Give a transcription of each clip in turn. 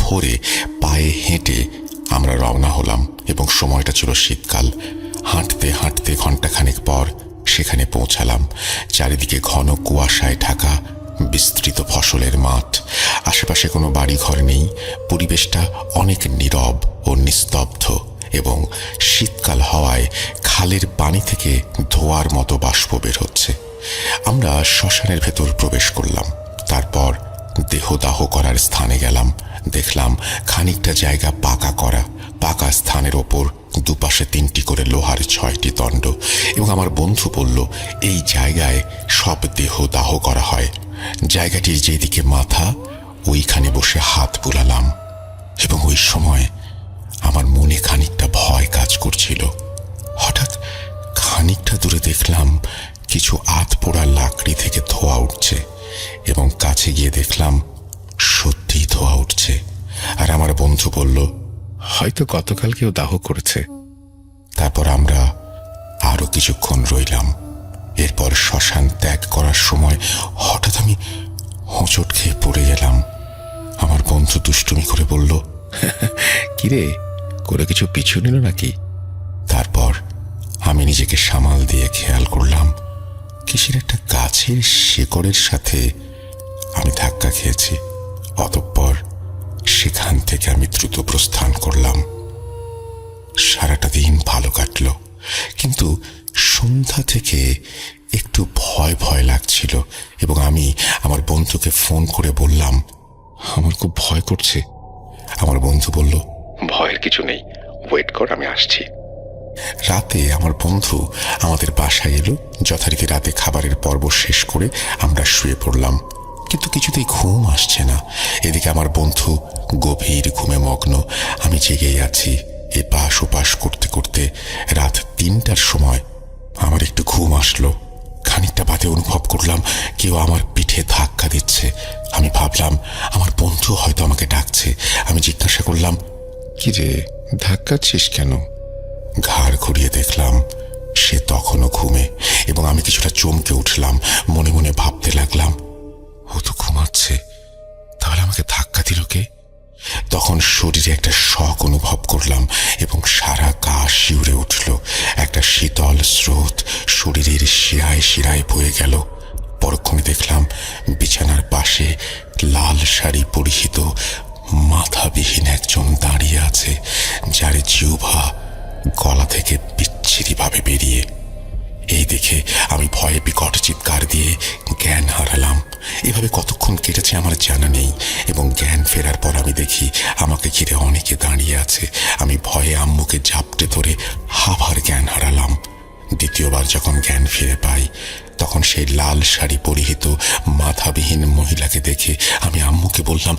ভোরে পায়ে হেঁটে আমরা রওনা হলাম এবং সময়টা ছিল শীতকাল। হাঁটতে হাঁটতে ঘণ্টাখানেক পর সেখানে পৌঁছালাম। চারিদিকে ঘন কুয়াশায় ঢাকা বিস্তৃত ফসলের মাঠ। আশেপাশে কোনো বাড়িঘর নেই। পরিবেশটা অনেক নীরব ও নিস্তব্ধ এবং শীতকাল হওয়ায় খালের পানি থেকে ধোঁয়ার মতো বাষ্প বের হচ্ছে। আমরা শ্মশানের ভেতর প্রবেশ করলাম। তারপর দেহদাহ করার স্থানে গেলাম। দেখলাম খানিকটা জায়গা পাকা করা। পাকা স্থানের ওপর দুপাশে 3টি করে লোহার 6টি দণ্ড এবং আমার বন্ধু বলল এই জায়গায় সব দেহ দাহ করা হয়। জায়গাটির যেদিকে মাথা ওইখানে বসে হাত বুলালাম এবং ওই সময় আমার মনে খানিকটা ভয় কাজ করছিল। হঠাৎ খানিকটা দূরে দেখলাম কিছু আধ পোড়া লাকড়ি থেকে ধোঁয়া উঠছে এবং কাছে গিয়ে দেখলাম সত্যিই ধোঁয়া উঠছে। আর আমার বন্ধু বলল হয়তো গতকাল কেউ দাহ করেছে। তারপর আমরা আরো কিছুক্ষণ রইলাম। এরপর শ্মশান ত্যাগ করার সময় হঠাৎ আমি হোঁচট খেয়ে পড়ে গেলাম। আমার বন্ধু দুষ্টুমি করে বলল কিরে, করে কিছু পিছু নিল নাকি? তারপর আমি নিজেকে সামাল দিয়ে খেয়াল করলাম কিসের একটা গাছের শিকড়ের সাথে আমি ধাক্কা খেয়েছি। অতঃপর সেখান থেকে আমি দ্রুত প্রস্থান করলাম। সারাটা দিন ভালো কাটল, কিন্তু সন্ধ্যা থেকে একটু ভয় ভয় লাগছিল এবং আমি আমার বন্ধুকে ফোন করে বললাম আমার খুব ভয় করছে। আমার বন্ধু বলল ভয়ের কিছু নেই, ওয়েট কর, আমি আসছি। রাতে আমার বন্ধু আমাদের বাসায় এলো। যথারীতি রাতে খাবারের পর্ব শেষ করে আমরা শুয়ে পড়লাম, কিন্তু কিছুতেই ঘুম আসছে না। এদিকে আমার বন্ধু গভীর ঘুমে মগ্ন, আমি জেগেই আছি। এপাশ ওপাশ করতে করতে রাত 3টার সময় আমার একটু ঘুম আসলো। খানিকটা বাদে অনুভব করলাম কেউ আমার পিঠে ধাক্কা দিচ্ছে। আমি ভাবলাম আমার বন্ধু হয়তো আমাকে ডাকছে। আমি জিজ্ঞাসা করলাম কি রে, ধাক্কাচ্ছিস কেন? ঘাড় ঘুরিয়ে দেখলাম সে তখনও ঘুমে এবং আমি কিছুটা চমকে উঠলাম। মনে মনে ভাবতে লাগলাম ও তো ঘুমাচ্ছে, তাহলে আমাকে ধাক্কা দিল কে? তখন শরীরে একটা শক অনুভব করলাম এবং সারা গা শিউরে উঠল। একটা শীতল স্রোত শরীরের শিরায় শিরায় বয়ে গেল। পরক্ষণে দেখলাম বিছানার পাশে লাল শাড়ি পরিহিত মাথাবিহীন একজন দাঁড়িয়ে আছে, যার জিহ্বা গলা থেকে বিচ্ছিরিভাবে বেরিয়ে। এই দেখে আমি ভয়ে বিকট চিৎকার দিয়ে জ্ঞান হারালাম। এভাবে কতক্ষণ কেটেছে আমার জানা নেই এবং জ্ঞান ফেরার পর আমি দেখি আমাকে ঘিরে অনেকে দাঁড়িয়ে আছে। আমি ভয়ে আম্মুকে জাপটে ধরে আবার জ্ঞান হারালাম। দ্বিতীয়বার যখন জ্ঞান ফিরে পাই তখন সেই লাল শাড়ি পরিহিত মাথাবিহীন মহিলাকে দেখে আমি আম্মুকে বললাম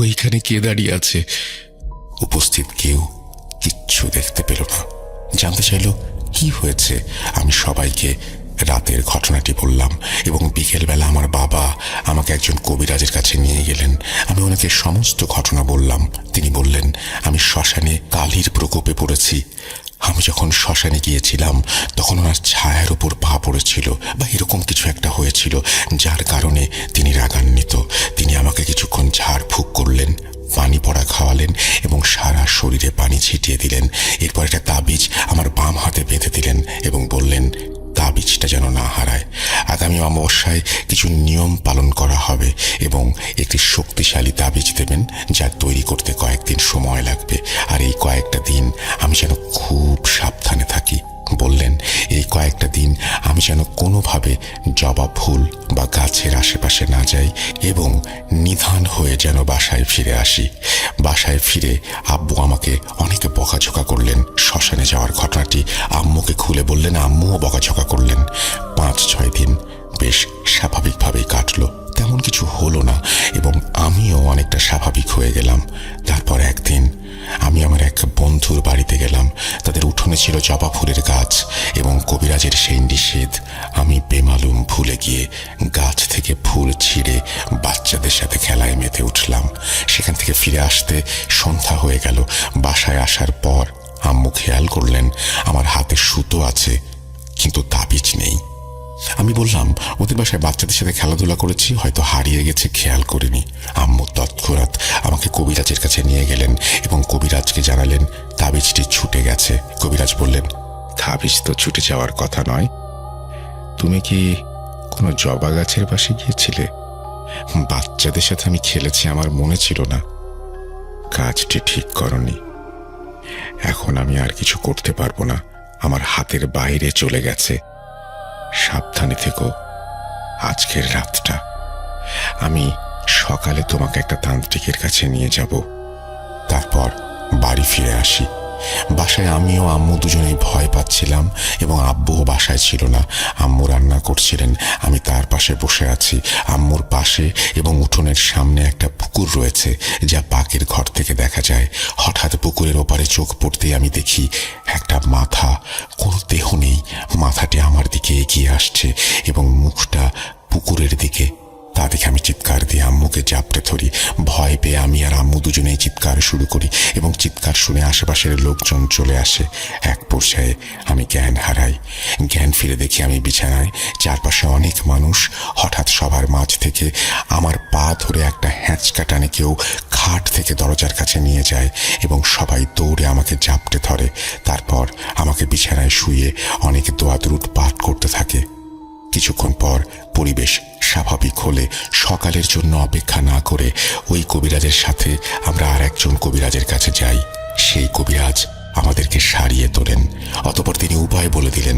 ওইখানে কে দাঁড়িয়ে আছে? উপস্থিত কেউ কিচ্ছু দেখতে পেল না। জানতে চাইল কি হয়েছে। আমি সবাইকে রাতের ঘটনাটি বললাম এবং বিকেলবেলা আমার বাবা আমাকে একজন কবিরাজের কাছে নিয়ে গেলেন। আমি ওনাকে সমস্ত ঘটনা বললাম। তিনি বললেন আমি শ্মশানে কালির প্রকোপে পড়েছি। আমি যখন শ্মশানে গিয়েছিলাম তখন ওনার ছায়ার উপর পা পড়েছিল বা এরকম কিছু একটা হয়েছিল, যার কারণে তিনি রাগান্বিত। তিনি আমাকে কিছুক্ষণ ঝাড়ফুঁক করলেন, পানি পড়া খাওয়ালেন এবং সারা শরীরে পানি ছিটিয়ে দিলেন। এরপর একটা তাবিজ আমার বাম হাতে বেঁধে দিলেন এবং বললেন তাবিজটা যেন না হারায়। আগামী অমাবস্যায় কিছু নিয়ম পালন করা হবে এবং একটি শক্তিশালী তাবিজ দেবেন, যা তৈরি করতে কয়েকদিন সময় লাগবে। আর এই কয়েকটা দিন আমি যেন খুব সাবধানে থাকি। বললেন এই কয়েকটা দিন আমি যেন কোনোভাবে জবা ফুল বা গাছের আশেপাশে না যাই এবং নিধান হয়ে যেন বাসায় ফিরে আসি। বাসায় ফিরে আব্বু আমাকে অনেকে বকাঝকা করলেন। শ্মশানে যাওয়ার ঘটনাটি আম্মুকে খুলে বললেন, আম্মুও বকাঝকা করলেন। 5-6 দিন বেশ স্বাভাবিকভাবেই কাটলো, তেমন কিছু হলো না এবং আমিও অনেকটা স্বাভাবিক হয়ে গেলাম। তারপর একদিন আমি আমার এক বন্ধুর বাড়িতে গেলাম। তাদের উঠোনে ছিল জবা ফুলের গাছ এবং কবিরাজের সেই নিষেধ আমি বেমালুম ভুলে গিয়ে গাছ থেকে ফুল ছিঁড়ে বাচ্চাদের সাথে খেলায় মেতে উঠলাম। সেখান থেকে ফিরে আসতে সন্ধ্যা হয়ে গেল। বাসায় আসার পর আম্মু খেয়াল করলেন আমার হাতে সুতো আছে কিন্তু তাবিজ নেই। আমি বললাম, ওদের বাসায় বাচ্চাদের সাথে খেলাধুলা করেছি, হয়তো হারিয়ে গেছে, খেয়াল করিনি। আম্মু তৎক্ষণাৎ আমাকে কবিরাজের কাছে নিয়ে গেলেন এবং কবিরাজকে জানালেন তাবিজটি ছুটে গেছে। কবিরাজ বললেন, তাবিজ তো ছুটে যাওয়ার কথা নয়। তুমি কি কোনো জবা গাছের পাশে গিয়েছিলে? বাচ্চাদের সাথে আমি খেলেছি, আমার মনে ছিল না। কাজটি ঠিক করনি। এখন আমি আর কিছু করতে পারবো না, আমার হাতের বাইরে চলে গেছে। সাবধানে থেকো আজকের রাতটা। আমি সকালে তোমাকে একটা তান্ত্রিকের কাছে নিয়ে যাব। তারপর বাড়ি ফিরে আসি। বাসায় আমি ও আম্মু দুজনেই ভয় পাচ্ছিলাম এবং আব্বুও বাসায় ছিল না। আম্মু রান্না করছিলেন, আমি তার পাশে বসে আছি। আম্মুর পাশে এবং উঠোনের সামনে একটা পুকুর রয়েছে, যা পাকের ঘর থেকে দেখা যায়। হঠাৎ পুকুরের ওপারে চোখ পড়তেই আমি দেখি একটা মাথা, কোনো দেহ নেই, মাথাটি আমার দিকে এগিয়ে আসছে এবং মুখটা পুকুরের দিকে। তা দেখে আমি চিৎকার দিয়ে আম্মুকে জাপটে ধরি। ভয় পেয়ে আমি আর আম্মু দুজনেই চিৎকার শুরু করি এবং চিৎকার শুনে আশেপাশের লোকজন চলে আসে। এক পর্যায়ে আমি জ্ঞান হারাই। জ্ঞান ফিরে দেখি আমি বিছানায়, চারপাশে অনেক মানুষ। হঠাৎ সবার মাঝ থেকে আমার পা ধরে একটা হ্যাঁচকা টানে কেউ খাট থেকে দরজার কাছে নিয়ে যায় এবং সবাই দৌড়ে আমাকে জাপটে ধরে। তারপর আমাকে বিছানায় শুয়ে অনেক দোয়া দরুদ পাঠ করতে থাকে। কিছুক্ষণ পর পরিবেশ স্বাভাবিক হলে সকালের জন্য অপেক্ষা না করে ওই কবিরাজের সাথে আমরা আর একজন কবিরাজের কাছে যাই। সেই কবিরাজ আমাদেরকে সারিয়ে তোলেন। অতঃপর তিনি উপায় বলে দিলেন,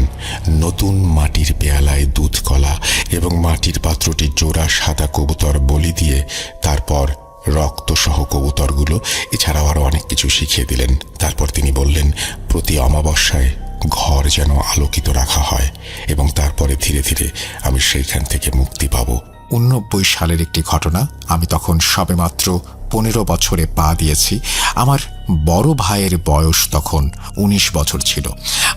নতুন মাটির পেয়ালায় দুধ কলা এবং মাটির পাত্রটির জোড়া সাদা কবুতর বলি দিয়ে তারপর রক্তসহ কবুতরগুলো, এছাড়াও আরও অনেক কিছু শিখিয়ে দিলেন। তারপর তিনি বললেন, প্রতি অমাবস্যায় ঘর যেন আলোকিত রাখা হয় এবং তারপরে ধীরে ধীরে আমি সেইখান থেকে মুক্তি পাব। 89 সালের একটি ঘটনা। আমি তখন সবেমাত্র 15 বছরে পা দিয়েছি। আমার বড় ভাইয়ের বয়স তখন 19 বছর ছিল।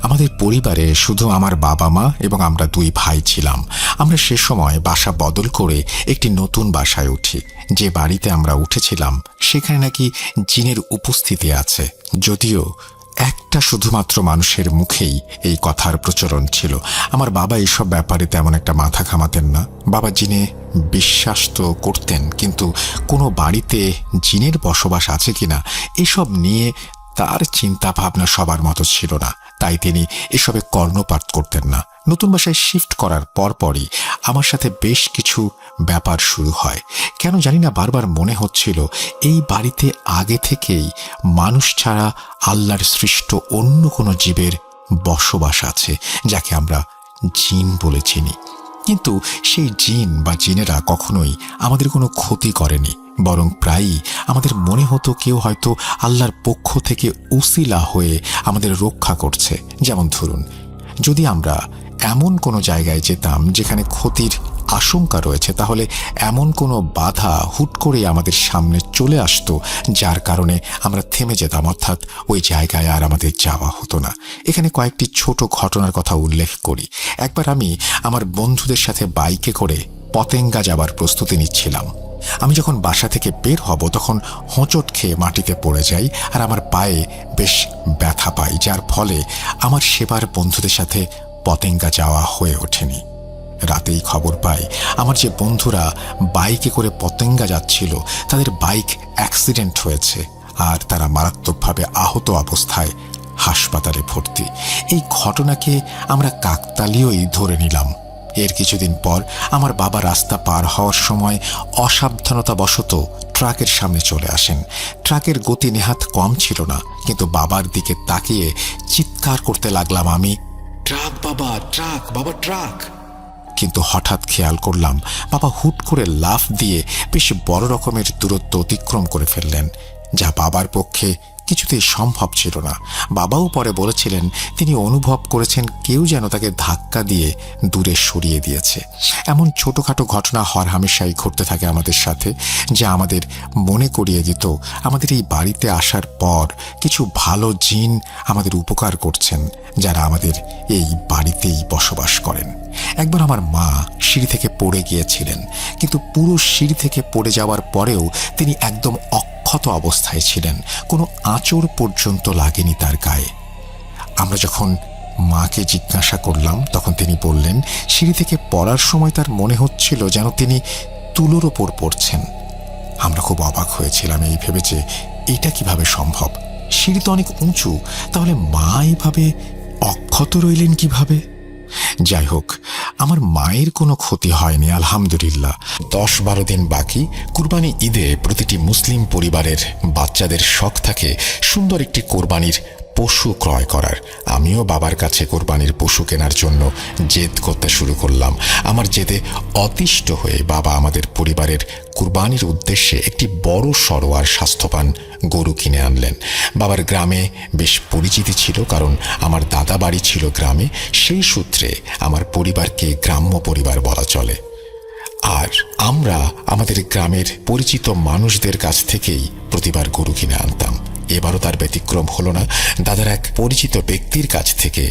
আমাদের পরিবারে শুধু আমার বাবা মা এবং আমরা 2 ভাই ছিলাম। আমরা সে সময় বাসা বদল করে একটি নতুন বাসায় উঠি। যে বাড়িতে আমরা উঠেছিলাম সেখানে নাকি জিনের উপস্থিতি আছে, যদিও একটা শুধুমাত্র মানুষের মুখেই এই কথার প্রচলন ছিল। আমার বাবা এইসব ব্যাপারে তেমন একটা মাথা ঘামাতেন না। বাবা জিনে বিশ্বাস তো করতেন, কিন্তু কোনো বাড়িতে জিনের বসবাস আছে কিনা এসব নিয়ে তার চিন্তা ভাবনা সবার মতো ছিল না। তাই তিনি এসবে কর্ণপাত করতেন না। নতুন বাসায় শিফট করার পরপরই আমার সাথে বেশ কিছু ব্যাপার শুরু হয়। কেন জানি না বারবার মনে হচ্ছিল এই বাড়িতে আগে থেকেই মানুষ ছাড়া আল্লাহর সৃষ্ট অন্য কোনো জীবের বসবাস আছে, যাকে আমরা জিন বলে চিনি। কিন্তু সেই জিন বা জিনেরা কখনোই আমাদের কোনো ক্ষতি করেনি, বরং প্রায়ই আমাদের মনে হতো কেউ হয়তো আল্লাহর পক্ষ থেকে উসিলা হয়ে আমাদের রক্ষা করছে। যেমন ধরুন, যদি আমরা এমন কোনো জায়গায় যেতাম যেখানে ক্ষতির আশঙ্কা রয়েছে, তাহলে এমন কোনো বাধা হুট করে আমাদের সামনে চলে আসতো যার কারণে আমরা থেমে যেতাম, অর্থাৎ ওই জায়গায় আর আমাদের যাওয়া হতো না। এখানে কয়েকটি ছোট ঘটনার কথা উল্লেখ করি। একবার আমি আমার বন্ধুদের সাথে বাইকে করে পতেঙ্গা যাবার প্রস্তুতি নিচ্ছিলাম। আমি যখন বাসা থেকে বের হব তখন হোঁচট খেয়ে মাটিতে পড়ে যাই আর আমার পায়ে বেশ ব্যথা পাই, যার ফলে আমার সেবার বন্ধুদের সাথে পতেঙ্গা যাওয়া হয়ে ওঠেনি। রাতেই খবর পাই আমার যে বন্ধুরা বাইকে করে পতেঙ্গা যাচ্ছিল তাদের বাইক অ্যাক্সিডেন্ট হয়েছে আর তারা মারাত্মকভাবে আহত অবস্থায় হাসপাতালে ভর্তি। এই ঘটনাকে আমরা কাকতালীয়ই ধরে নিলাম। এর কিছুদিন পর আমার বাবা রাস্তা পার হওয়ার সময় অসাবধানতাবশত ট্রাকের সামনে চলে আসেন। ট্রাকের গতি নেহাত কম ছিল না, কিন্তু বাবার দিকে তাকিয়ে চিৎকার করতে লাগলাম আমি, ট্রাক বাবা, ট্রাক বাবা, ট্রাক। কিন্তু হঠাৎ খেয়াল করলাম বাবা হুট করে লাফ দিয়ে বেশ বড় রকমের দূরত্ব অতিক্রম করে ফেললেন, যা বাবার পক্ষে কিছুতেই সম্ভব ছিল না। বাবাও পরে বলেছিলেন তিনি অনুভব করেছেন কেউ যেন তাকে ধাক্কা দিয়ে দূরে সরিয়ে দিয়েছে। এমন ছোটোখাটো ঘটনা হরহামেশাই ঘটতে থাকে আমাদের সাথে, যা আমাদের মনে করিয়ে দিত আমাদের এই বাড়িতে আসার পর কিছু ভালো জিন আমাদের উপকার করছেন, যারা আমাদের এই বাড়িতেই বসবাস করেন। একবার আমার মা সিঁড়ি থেকে পড়ে গিয়েছিলেন, কিন্তু পুরো সিঁড়ি থেকে পড়ে যাওয়ার পরেও তিনি একদম অক্ষত অবস্থায় ছিলেন, কোনো আঁচড় পর্যন্ত লাগেনি তার গায়ে। আমরা যখন মাকে জিজ্ঞাসা করলাম, তখন তিনি বললেন সিঁড়ি থেকে পড়ার সময় তার মনে হচ্ছিল যেন তিনি তুলোর ওপর পড়ছেন। আমরা খুব অবাক হয়েছিলাম এই ভেবে যে এটা কিভাবে সম্ভব, সিঁড়ি তো অনেক উঁচু, তাহলে মা এইভাবে অক্ষত রইলেন কিভাবে? যাই হোক, আমার মায়ের কোনো ক্ষতি হয়নি আলহামদুলিল্লাহ। 10-12 দিন বাকি কুরবানি ঈদে প্রতিটি মুসলিম পরিবারের বাচ্চাদের শখ থাকে সুন্দর একটি কোরবানির পশু ক্রয় করার। আমিও বাবার কাছে কোরবানির পশু কেনার জন্য জেদ করতে শুরু করলাম। আমার জেদে অতিষ্ঠ হয়ে বাবা আমাদের পরিবারের কুরবানির উদ্দেশ্যে একটি বড় সড়ো আর স্বাস্থ্যবান গরু কিনে আনলেন। বাবার গ্রামে বেশ পরিচিতি ছিল, কারণ আমার দাদা বাড়ি ছিল গ্রামে। সেই সূত্রে আমার পরিবারকে গ্রাম্য পরিবার বলা চলে। আর আমরা আমাদের গ্রামের পরিচিত মানুষদের কাছ থেকেই প্রতিবার গরু কিনে আনতাম। এবারও তার ব্যতিক্রম হলো না। দাদার এক পরিচিত ব্যক্তির কাছ থেকে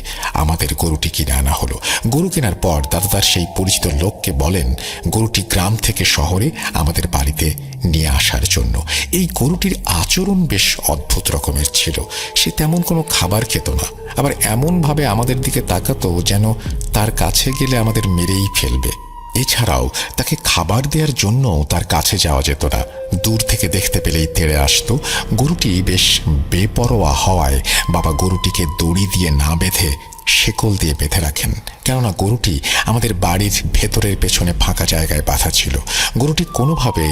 আমাদের গরুটি কিনে আনা হলো। গরু কেনার পর দাদা তার সেই পরিচিত লোককে বলেন গরুটি গ্রাম থেকে শহরে আমাদের বাড়িতে নিয়ে আসার জন্য। এই গরুটির আচরণ বেশ অদ্ভুত রকমের ছিল। সে তেমন কোনো খাবার খেত না, আবার এমনভাবে আমাদের দিকে তাকাতো যেন তার কাছে গেলে আমাদের মেরেই ফেলবে। এছাড়াও তাকে খাবার দেওয়ার জন্য তার কাছে যাওয়া যেত না, দূর থেকে দেখতে পেলেই তেড়ে আসতো। গরুটি বেশ বেপরোয়া হওয়ায় বাবা গরুটিকে দড়ি দিয়ে না বেঁধে শেকল দিয়ে বেঁধে রাখেন, কেননা গরুটি আমাদের বাড়ির ভেতরের পেছনে ফাঁকা জায়গায় বাঁধা ছিল। গরুটি কোনোভাবে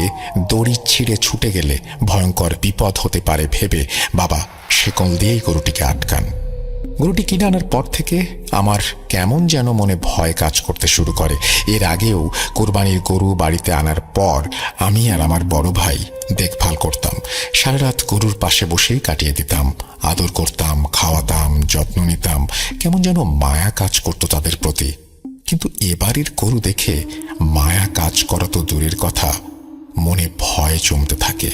দড়ি ছিঁড়ে ছুটে গেলে ভয়ঙ্কর বিপদ হতে পারে ভেবে বাবা শেকল দিয়েই গরুটিকে আটকান। গরুটি কিনে আনার পর থেকে আমার কেমন যেন মনে ভয় কাজ করতে শুরু করে। এর আগেও কোরবানির গরু বাড়িতে আনার পর আমি আর আমার বড় ভাই দেখভাল করতাম। সারা রাত গরুর পাশে বসেই কাটিয়ে দিতাম, আদর করতাম, খাওয়াতাম, যত্ন নিতাম। কেমন যেন মায়া কাজ করতো তাদের প্রতি। কিন্তু এবারের গরু দেখে মায়া কাজ করা তো দূরের কথা, মনে ভয় জমতে থাকে।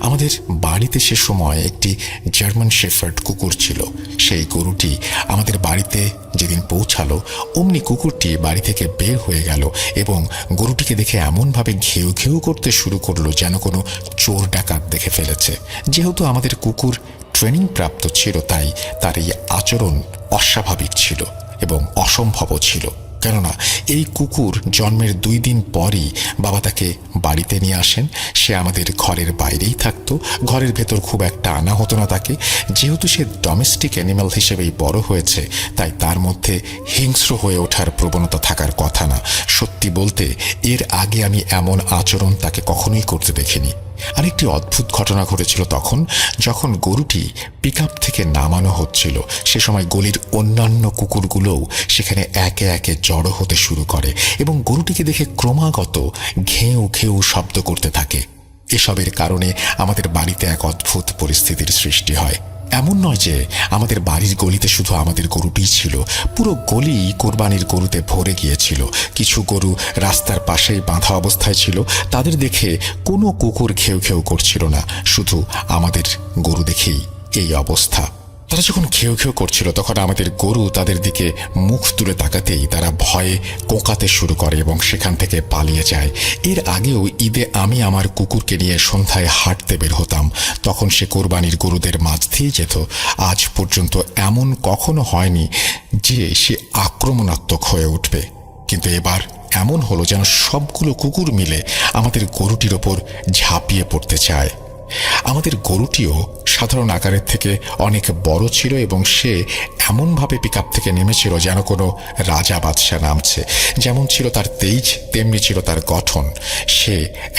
আমাদের বাড়িতে সে সময় একটি জার্মান শেফার্ড কুকুর ছিল। সেই গরুটি আমাদের বাড়িতে যেদিন পৌঁছালো অমনি কুকুরটি বাড়ি থেকে বের হয়ে গেল এবং গরুটিকে দেখে এমনভাবে ঘেউ ঘেউ করতে শুরু করলো যেন কোনো চোর ডাকাত দেখে ফেলেছে। যেহেতু আমাদের কুকুর ট্রেনিং প্রাপ্ত ছিল, তাই তার এই আচরণ অস্বাভাবিক ছিল এবং অসম্ভবও ছিল। কেননা এই কুকুর জন্মের 2 দিন পরই বাবা তাকে বাড়িতে নিয়ে আসেন। সে আমাদের ঘরের বাইরেই থাকতো, ঘরের ভেতর খুব একটা আনা হতো না তাকে। যেহেতু সে ডোমেস্টিক অ্যানিম্যাল হিসেবেই বড় হয়েছে, তাই তার মধ্যে হিংস্র হয়ে ওঠার প্রবণতা থাকার কথা না। সত্যি বলতে এর আগে আমি এমন আচরণ তাকে কখনোই করতে দেখিনি। আরেকটি অদ্ভুত ঘটনা ঘটেছিল তখন, যখন গরুটি পিকআপ থেকে নামানো হচ্ছিল। সে সময় গলির অন্যান্য কুকুরগুলোও সেখানে একে একে জড়ো হতে শুরু করে এবং গরুটিকে দেখে ক্রমাগত ঘেউ ঘেউ শব্দ করতে থাকে। এসবের কারণে আমাদের বাড়িতে এক অদ্ভুত পরিস্থিতির সৃষ্টি হয়। এমন নয় যে আমাদের বাড়ির গলিতে শুধু আমাদের গরুটিই ছিল, পুরো গলি কোরবানির গরুতে ভরে গিয়েছিল। কিছু গরু রাস্তার পাশেই বাঁধা অবস্থায় ছিল, তাদের দেখে কোনো কুকুর ঘেউ ঘেউ করছিল না, শুধু আমাদের গরু দেখেই এই অবস্থা। তারা যখন ঘেউ ঘেউ করছিল তখন আমাদের গরু তাদের দিকে মুখ তুলে তাকাতেই তারা ভয়ে কোঁকাতে শুরু করে এবং সেখান থেকে পালিয়ে যায়। এর আগেও ঈদে আমি আমার কুকুরকে নিয়ে সন্ধ্যায় হাঁটতে বের হতাম, তখন সে কোরবানির গরুদের মাঝ দিয়ে যেত। আজ পর্যন্ত এমন কখনো হয়নি যে সে আক্রমণাত্মক হয়ে উঠবে, কিন্তু এবার এমন হলো যেন সবগুলো কুকুর মিলে আমাদের গরুটির ওপর ঝাঁপিয়ে পড়তে চায়। আমাদের গরুটিও সাধারণ আকারের থেকে অনেক বড় ছিল এবং সে এমনভাবে পিকআপ থেকে নেমেছিল যেন কোনো রাজা বাদশাহ নামছে। যেমন ছিল তার তেজ, তেমনি ছিল তার গঠন। সে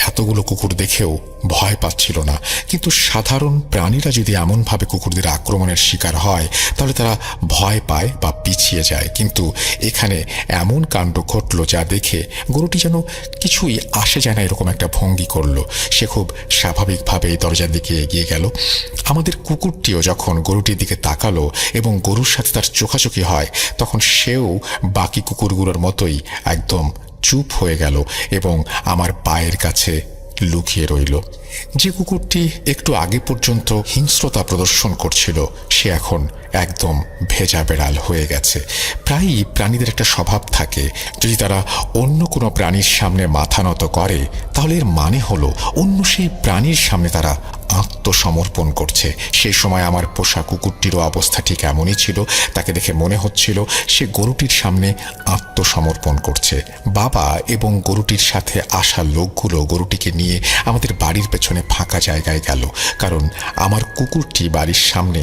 এতগুলো কুকুর দেখেও ভয় পাচ্ছিল না। কিন্তু সাধারণ প্রাণীরা যদি এমনভাবে কুকুরদের আক্রমণের শিকার হয় তাহলে তারা ভয় পায় বা পিছিয়ে যায়, কিন্তু এখানে এমন কাণ্ড ঘটল যা দেখে গরুটি যেন কিছুই আসে যায় না এরকম একটা ভঙ্গি করলো। সে খুব স্বাভাবিকভাবেই দরজার দিকে এগিয়ে গেল। আমাদের কুকুরটিও যখন গরুটির দিকে তাকালো এবং গরুর সাথে তার চোখাচোখি হয়, তখন সেও বাকি কুকুরগুলোর মতোই একদম চুপ হয়ে গেল এবং আমার পায়ের কাছে লুকিয়ে রইল। যে কুকুরটি একটু আগে পর্যন্ত হিংস্রতা প্রদর্শন করছিল সে এখন একদম ভেজা বেড়াল হয়ে গেছে। প্রায়ই প্রাণীদের একটা স্বভাব থাকে, যদি তারা অন্য কোনো প্রাণীর সামনে মাথা নত করে তাহলে এর মানে হলো অন্য সেই প্রাণীর সামনে তারা আত্মসমর্পণ করছে। সেই সময় আমার পোষা কুকুরটিরও অবস্থা ঠিক এমনই ছিল। তাকে দেখে মনে হচ্ছিল সে গরুটির সামনে আত্মসমর্পণ করছে। বাবা এবং গরুটির সাথে আসা লোকগুলো গরুটিকে নিয়ে আমাদের বাড়ির পেছনে ফাঁকা জায়গায় গেল, কারণ আমার কুকুরটি বাড়ির সামনে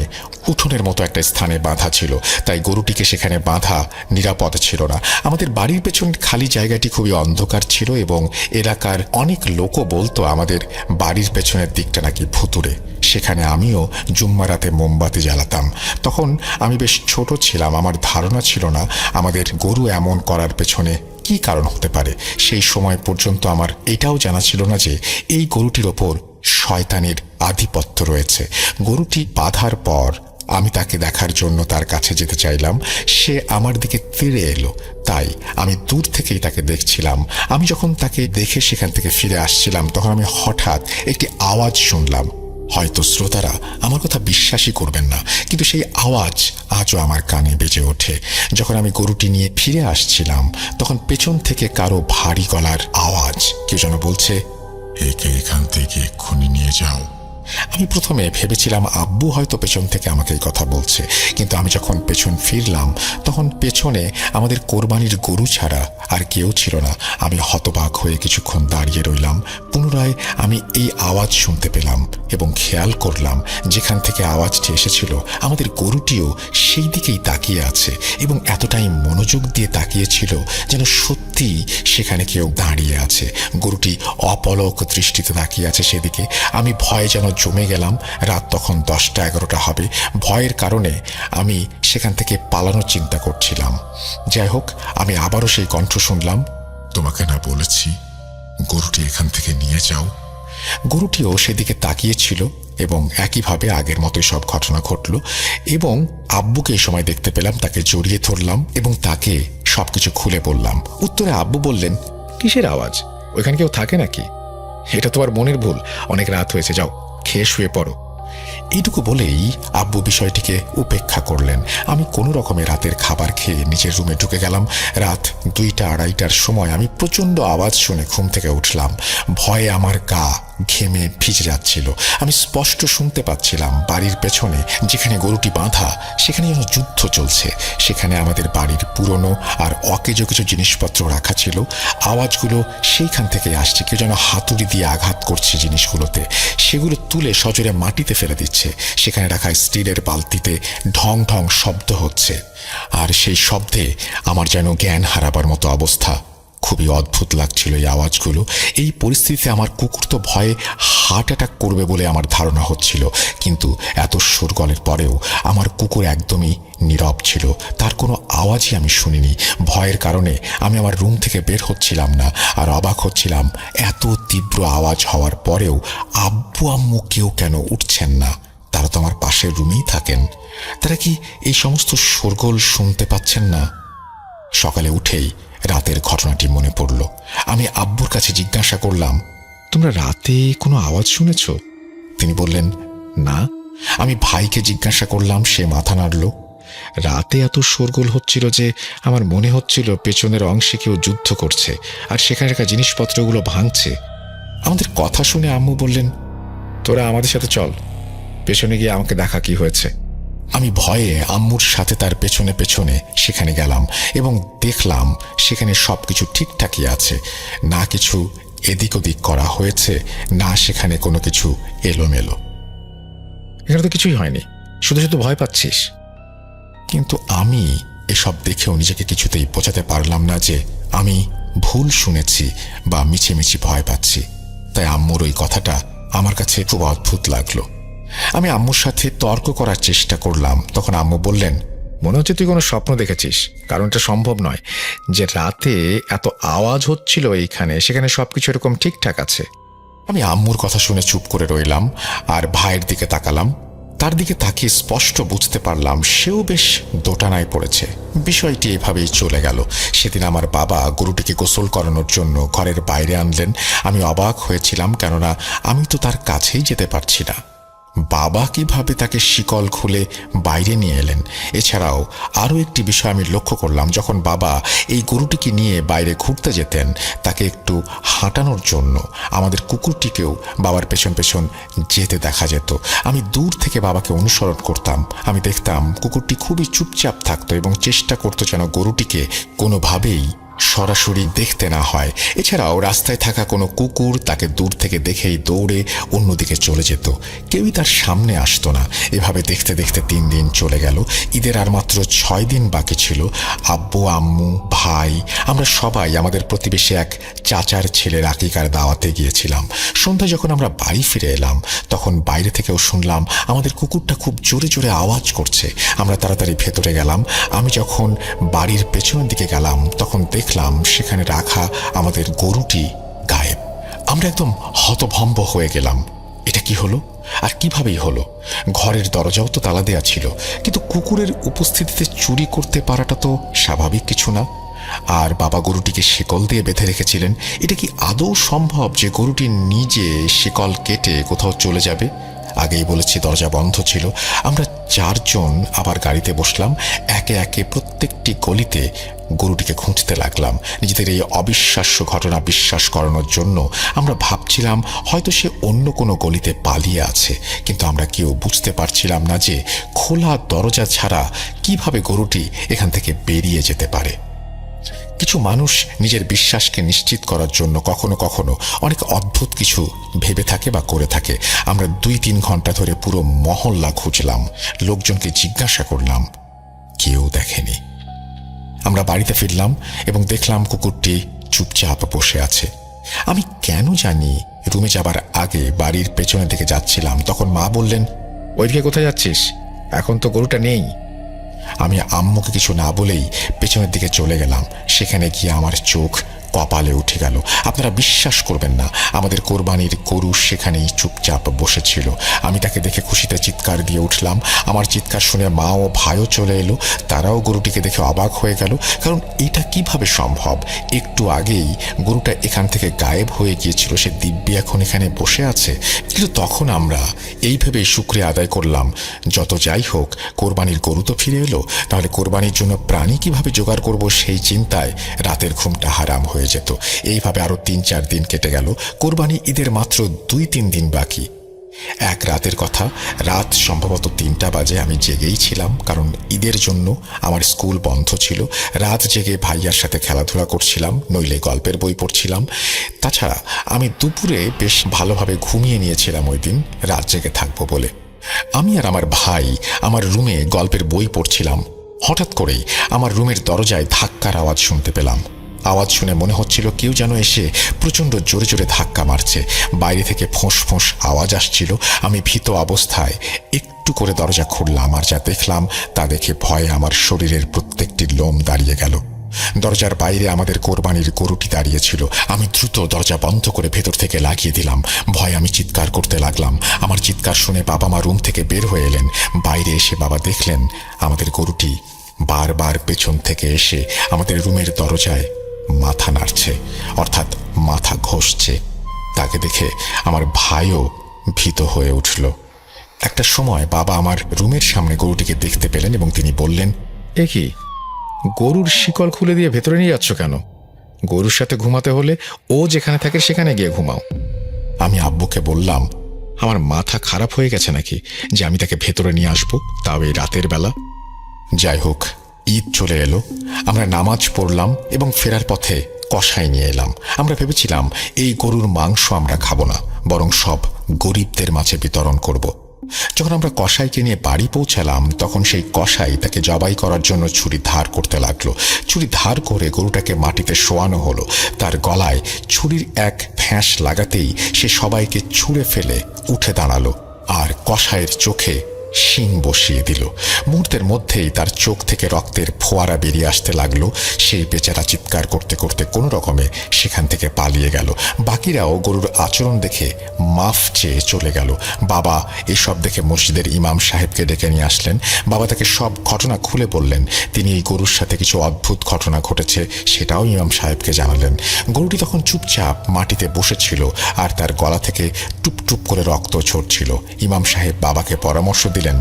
উঠোনের মতো একটা স্থানে বাঁধা ছিল, তাই গরুটিকে সেখানে বাঁধা নিরাপদ ছিল না। আমাদের বাড়ির পেছনের খালি জায়গাটি খুবই অন্ধকার ছিল এবং এলাকার অনেক লোকও বলতো আমাদের বাড়ির পেছনের দিকটা নাকি ভুতুড়ে। সেখানে আমিও জুম্মা রাতে মোমবাতি জ্বালাতাম। তখন আমি বেশ ছোট ছিলাম, আমার ধারণা ছিল না আমাদের গরু এমন করার পেছনে কি কারণ হতে পারে। সেই সময় পর্যন্ত আমার এটাও জানা ছিল না যে এই গরুটির ওপর শয়তানের আধিপত্য রয়েছে। গরুটি বাঁধার পর আমি তাকে দেখার জন্য তার কাছে যেতে চাইলাম। সে আমার দিকে তেড়ে এলো, তাই আমি দূর থেকেই তাকে দেখছিলাম। আমি যখন তাকে দেখে সেখান থেকে ফিরে আসছিলাম, তখন আমি হঠাৎ একটি আওয়াজ শুনলাম। হয়তো শ্রোতারা আমার কথা বিশ্বাসই করবেন না, কিন্তু সেই আওয়াজ আজও আমার কানে বেজে ওঠে। যখন আমি গরুটি নিয়ে ফিরে আসছিলাম, তখন পেছন থেকে কারো ভারী গলার আওয়াজ। কেউ যেন বলছে, একে এখান থেকে এক্ষুনি নিয়ে যাও। আমি প্রথমে ভেবেছিলাম আব্বু হয়তো পেছন থেকে আমাকে এই কথা বলছে, কিন্তু আমি যখন পেছন ফিরলাম তখন পেছনে আমাদের কোরবানির গরু ছাড়া আর কেউ ছিল না। আমি হতবাক হয়ে কিছুক্ষণ দাঁড়িয়ে রইলাম। পুনরায় আমি এই আওয়াজ শুনতে পেলাম এবং খেয়াল করলাম যেখান থেকে আওয়াজটি এসেছিল আমাদের গরুটিও সেই দিকেই তাকিয়ে আছে এবং এতটাই মনোযোগ দিয়ে তাকিয়েছিল যেন সত্যি সেখানে কেউ দাঁড়িয়ে আছে। গরুটি অপলক দৃষ্টিতে তাকিয়ে আছে সেদিকে। আমি ভয়ে যেন জমে গেলাম। রাত তখন 10টা-11টা হবে। ভয়ের কারণে আমি সেখান থেকে পালানোর চিন্তা করছিলাম। যাই হোক, আমি আবারও সেই কণ্ঠ শুনলাম, তোমাকে না বলেছি গরুটি এখান থেকে নিয়ে যাও? গরুটিও সেদিকে তাকিয়েছিল এবং একইভাবে আগের মতোই সব ঘটনা ঘটল। এবং আব্বুকে এই সময় দেখতে পেলাম, তাকে জড়িয়ে ধরলাম এবং তাকে সবকিছু খুলে বললাম। উত্তরে আব্বু বললেন, কিসের আওয়াজ? ওইখানে কেউ থাকে নাকি? এটা তোমার মনের ভুল। অনেক রাত হয়েছে, যাও খেয়ে শুয়ে পড়ো। এইটুকু বলেই আব্বু বিষয়টিকে উপেক্ষা করলেন। আমি কোনো রকমে রাতের খাবার খেয়ে নিজের রুমে ঢুকে গেলাম। রাত 2টা-2:30টার সময় আমি প্রচণ্ড আওয়াজ শুনে ঘুম থেকে উঠলাম। ভয়ে আমার গা ঘেমে ভিজে যাচ্ছিল। আমি স্পষ্ট শুনতে পাচ্ছিলাম বাড়ির পেছনে যেখানে গরুটি বাঁধা সেখানে যেন যুদ্ধ চলছে। সেখানে আমাদের বাড়ির পুরনো আর অকেজো কিছু জিনিসপত্র রাখা ছিল। আওয়াজগুলো সেইখান থেকে আসছে। কেউ যেন হাতুড়ি দিয়ে আঘাত করছে জিনিসগুলোতে, সেগুলো তুলে সজোরে মাটিতে ফেলে দিচ্ছে। সেখানে রাখা স্টিলের বালতিতে ঢং ঢং শব্দ হচ্ছে, আর সেই শব্দে আমার যেন জ্ঞান হারাবার মতো অবস্থা। খুবই অদ্ভুত লাগছিল এই আওয়াজগুলো। এই পরিস্থিতিতে আমার কুকুর তো ভয়ে হার্ট অ্যাটাক করবে বলে আমার ধারণা হচ্ছিল, কিন্তু এত শোরগোলের পরেও আমার কুকুর একদমই নীরব ছিল। তার কোনো আওয়াজই আমি শুনিনি। ভয়ের কারণে আমি আমার রুম থেকে বের হচ্ছিলাম না, আর অবাক হচ্ছিলাম এত তীব্র আওয়াজ হওয়ার পরেও আব্বু আম্মু কেউ কেন উঠছেন না। তারা তো আমার পাশের রুমেই থাকেন। তারা কি এই সমস্ত শোরগোল শুনতে পাচ্ছেন না? সকালে উঠেই রাতের ঘটনাটি মনে পড়ল। আমি আব্বুর কাছে জিজ্ঞাসা করলাম, তোমরা রাতে কোনো আওয়াজ শুনেছ? তিনি বললেন, না। আমি ভাইকে জিজ্ঞাসা করলাম, সে মাথা নাড়ল। রাতে এত শোরগোল হচ্ছিল যে আমার মনে হচ্ছিল পেছনের অংশে কেউ যুদ্ধ করছে আর সেখানকার জিনিসপত্রগুলো ভাঙছে। আমাদের কথা শুনে আম্মু বললেন, তোরা আমাদের সাথে চল, পেছনে গিয়ে আমাকে দেখা কি হয়েছে। আমি ভয়ে আম্মুর সাথে তার পেছনে পেছনে সেখানে গেলাম এবং দেখলাম সেখানে সবকিছু ঠিকঠাকই আছে। না কিছু এদিক ওদিক করা হয়েছে, না সেখানে কোনো কিছু এলোমেলো। এখানে তো কিছুই হয়নি, শুধু শুধু ভয় পাচ্ছিস। কিন্তু আমি এসব দেখেও নিজেকে কিছুতেই বোঝাতে পারলাম না যে আমি ভুল শুনেছি বা মিছিমিছি ভয় পাচ্ছি। তাই আম্মুর ওই কথাটা আমার কাছে খুব অদ্ভুত লাগলো। আমি আম্মুর সাথে তর্ক করার চেষ্টা করলাম। তখন আম্মু বললেন, মনে হচ্ছে তুই কোনো স্বপ্ন দেখেছিস, কারণ এটা সম্ভব নয় যে রাতে এত আওয়াজ হচ্ছিল এইখানে, সেখানে সবকিছু এরকম ঠিকঠাক আছে। আমি আম্মুর কথা শুনে চুপ করে রইলাম আর ভাইয়ের দিকে তাকালাম। তার দিকে তাকিয়ে স্পষ্ট বুঝতে পারলাম সেও বেশ দোটানায় পড়েছে। বিষয়টি এভাবেই চলে গেল। সেদিন আমার বাবা গরুটিকে গোসল করানোর জন্য ঘরের বাইরে আনলেন। আমি অবাক হয়েছিলাম, কেননা আমি তো তার কাছেই যেতে পারছি না। বাবা কিভাবে তাকে শিকল খুলে বাইরে নিয়ে এলেন। এছাড়াও আরও একটি বিষয় আমি লক্ষ্য করলাম, যখন বাবা এই গরুটিকে নিয়ে বাইরে ঘুরতে যেতেন তাকে একটু হাঁটানোর জন্য আমাদের কুকুরটিকেও বাবার পেছন পেছন যেতে দেখা যেত। আমি দূর থেকে বাবাকে অনুসরণ করতাম। আমি দেখতাম কুকুরটি খুবই চুপচাপ থাকতো এবং চেষ্টা করতো যেন গরুটিকে কোনোভাবেই সরাসরি দেখতে না হয়। এছাড়াও রাস্তায় থাকা কোনো কুকুর তাকে দূর থেকে দেখেই দৌড়ে অন্যদিকে চলে যেত, কেউই তার সামনে আসতো না। এভাবে দেখতে দেখতে 3 দিন চলে গেল। ঈদের আর মাত্র 6 দিন বাকি ছিল। আব্বু, আম্মু, ভাই, আমরা সবাই আমাদের প্রতিবেশী এক চাচার ছেলের আকিকার দাওয়াতে গিয়েছিলাম। সন্ধ্যায় যখন আমরা বাড়ি ফিরে এলাম তখন বাইরে থেকেও শুনলাম আমাদের কুকুরটা খুব জোরে জোরে আওয়াজ করছে। আমরা তাড়াতাড়ি ভেতরে গেলাম। আমি যখন বাড়ির পেছনের দিকে গেলাম তখন দেখলাম সেখানে রাখা আমাদের গরুটি গায়েব। আমরা একদম হতভম্ব হয়ে গেলাম। এটা কি হলো আর কিভাবেই হলো? ঘরের দরজাও তো তালা দেয়া ছিল, কিন্তু কুকুরের উপস্থিতিতে চুরি করতে পারাটা তো স্বাভাবিক কিছু না। আর বাবা গরুটিকে শিকল দিয়ে বেঁধে রেখেছিলেন। এটা কি আদৌ সম্ভব যে গরুটি নিজে শিকল কেটে কোথাও চলে যাবে? আগেই বলেছি দরজা বন্ধ ছিল। আমরা 4 জন আবার গাড়িতে বসলাম। একে একে প্রত্যেকটি গলিতে গরুটিকে খুঁজতে লাগলাম। নিজেদের এই অবিশ্বাস্য ঘটনা বিশ্বাস করানোর জন্য আমরা ভাবছিলাম হয়তো সে অন্য কোনো গলিতে পালিয়ে আছে, কিন্তু আমরা কেউ বুঝতে পারছিলাম না যে খোলা দরজা ছাড়া কিভাবে গরুটি এখান থেকে বেরিয়ে যেতে পারে। কিছু মানুষ নিজের বিশ্বাসকে নিশ্চিত করার জন্য কখনো কখনো অনেক অদ্ভুত কিছু ভেবে থাকে বা করে থাকে। আমরা 2-3 ঘন্টা ধরে পুরো মহল্লা খুঁজলাম, লোকজনকে জিজ্ঞাসা করলাম, কেউ দেখেনি। আমরা বাড়িতে ফিরলাম এবং দেখলাম কুকুরটি চুপচাপ বসে আছে। আমি কেন জানি রুমে যাবার আগে বাড়ির পেছনের দিকে যাচ্ছিলাম, তখন মা বললেন, ওইদিকে কোথায় যাচ্ছিস? এখন তো গরুটা নেই। আমি আম্মুকে কিছু না বলেই পেছনের দিকে চলে গেলাম। সেখানে গিয়ে আমার চোখ কপালে উঠে গেল। আপনারা বিশ্বাস করবেন না, আমাদের কোরবানির গরু সেখানেই চুপচাপ বসেছিল। আমি তাকে দেখে খুশিতে চিৎকার দিয়ে উঠলাম। আমার চিৎকার শুনে মা ও ভাইও চলে এলো। তারাও গরুটিকে দেখে অবাক হয়ে গেল, কারণ এটা কিভাবে সম্ভব? একটু আগেই গরুটা এখান থেকে গায়েব হয়ে গিয়েছিল, সে দিব্যি এখন এখানে বসে আছে। কিন্তু তখন আমরা এই ভেবেই শুকরিয়া আদায় করলাম, যত যাই হোক কোরবানির গরু তো ফিরে এলো, তাহলে কোরবানির জন্য প্রাণী কিভাবে জোগাড় করব সেই চিন্তায় রাতের ঘুমটা হারাম হয়ে যেত। এইভাবে আরো 3-4 দিন কেটে গেল। কোরবানি ঈদের মাত্র 2-3 দিন বাকি। এক রাতের কথা, রাত সম্ভবত 3টা বাজে। আমি জেগেই ছিলাম, কারণ ঈদের জন্য আমার স্কুল বন্ধ ছিল। রাত জেগে ভাইয়ার সাথে খেলাধুলা করছিলাম, নইলে গল্পের বই পড়ছিলাম। তাছাড়া আমি দুপুরে বেশ ভালোভাবে ঘুমিয়ে নিয়েছিলাম ওই দিন, রাত জেগে থাকবো বলে। আমি আর আমার ভাই আমার রুমে গল্পের বই পড়ছিলাম। হঠাৎ করেই আমার রুমের দরজায় ধাক্কার আওয়াজ শুনতে পেলাম। আওয়াজ শুনে মনে হচ্ছিল কেউ যেন এসে প্রচণ্ড জোরে জোরে ধাক্কা মারছে। বাইরে থেকে ফোঁস ফোঁস আওয়াজ আসছিল। আমি ভীত অবস্থায় একটু করে দরজা খুললাম, আর যা দেখলাম তা দেখে ভয়ে আমার শরীরের প্রত্যেকটি লোম দাঁড়িয়ে গেল। দরজার বাইরে আমাদের কোরবানির গরুটি দাঁড়িয়েছিল। আমি দ্রুত দরজা বন্ধ করে ভেতর থেকে লাগিয়ে দিলাম। ভয়ে আমি চিৎকার করতে লাগলাম। আমার চিৎকার শুনে বাবা মা রুম থেকে বের হয়ে এলেন। বাইরে এসে বাবা দেখলেন আমাদের গরুটি বারবার পেছন থেকে এসে আমাদের রুমের দরজায় মাথা নাড়ছে, অর্থাৎ মাথা ঘষছে। তাকে দেখে আমার ভাইও ভীত হয়ে উঠল। একটা সময় বাবা আমার রুমের সামনে গরুটিকে দেখতে পেলেন এবং তিনি বললেন, এ কি, গরুর শিকল খুলে দিয়ে ভেতরে নিয়ে যাচ্ছ কেন? গরুর সাথে ঘুমাতে হলে ও যেখানে থাকে সেখানে গিয়ে ঘুমাও। আমি আব্বুকে বললাম, আমার মাথা খারাপ হয়ে গেছে নাকি যে আমি তাকে ভেতরে নিয়ে আসবো, তাও এই রাতের বেলা? যাই হোক, ঈদ চলে এলো। আমরা নামাজ পড়লাম এবং ফেরার পথে কষাই নিয়ে এলাম। আমরা ভেবেছিলাম এই গরুর মাংস আমরা খাবো না, বরং সব গরিবদের মাঝে বিতরণ করব। যখন আমরা কষাইকে নিয়ে বাড়ি পৌঁছালাম তখন সেই কষাই তাকে জবাই করার জন্য ছুরি ধার করতে লাগলো। ছুরি ধার করে গরুটাকে মাটিতে শোয়ানো হলো। তার গলায় ছুরির এক ফ্যাঁস লাগাতেই সে সবাইকে ছুঁড়ে ফেলে উঠে দাঁড়ালো, আর কষাইয়ের চোখে শিং বসিয়ে দিল। মুহূর্তের মধ্যেই তার চোখ থেকে রক্তের ফোয়ারা বেরিয়ে আসতে লাগলো। সেই বেচারা চিৎকার করতে করতে কোনো রকমে সেখান থেকে পালিয়ে গেল। বাকিরাও গরুর আচরণ দেখে মাফ চেয়ে চলে গেল। বাবা এসব দেখে মসজিদের ইমাম সাহেবকে ডেকে নিয়ে আসলেন। বাবা তাকে সব ঘটনা খুলে বললেন। তিনি এই গরুর সাথে কিছু অদ্ভুত ঘটনা ঘটেছে সেটাও ইমাম সাহেবকে জানালেন। গরুটি তখন চুপচাপ মাটিতে বসেছিল আর তার গলা থেকে টুপটুপ করে রক্ত ঝরছিল। ইমাম সাহেব বাবাকে পরামর্শ দিলেন,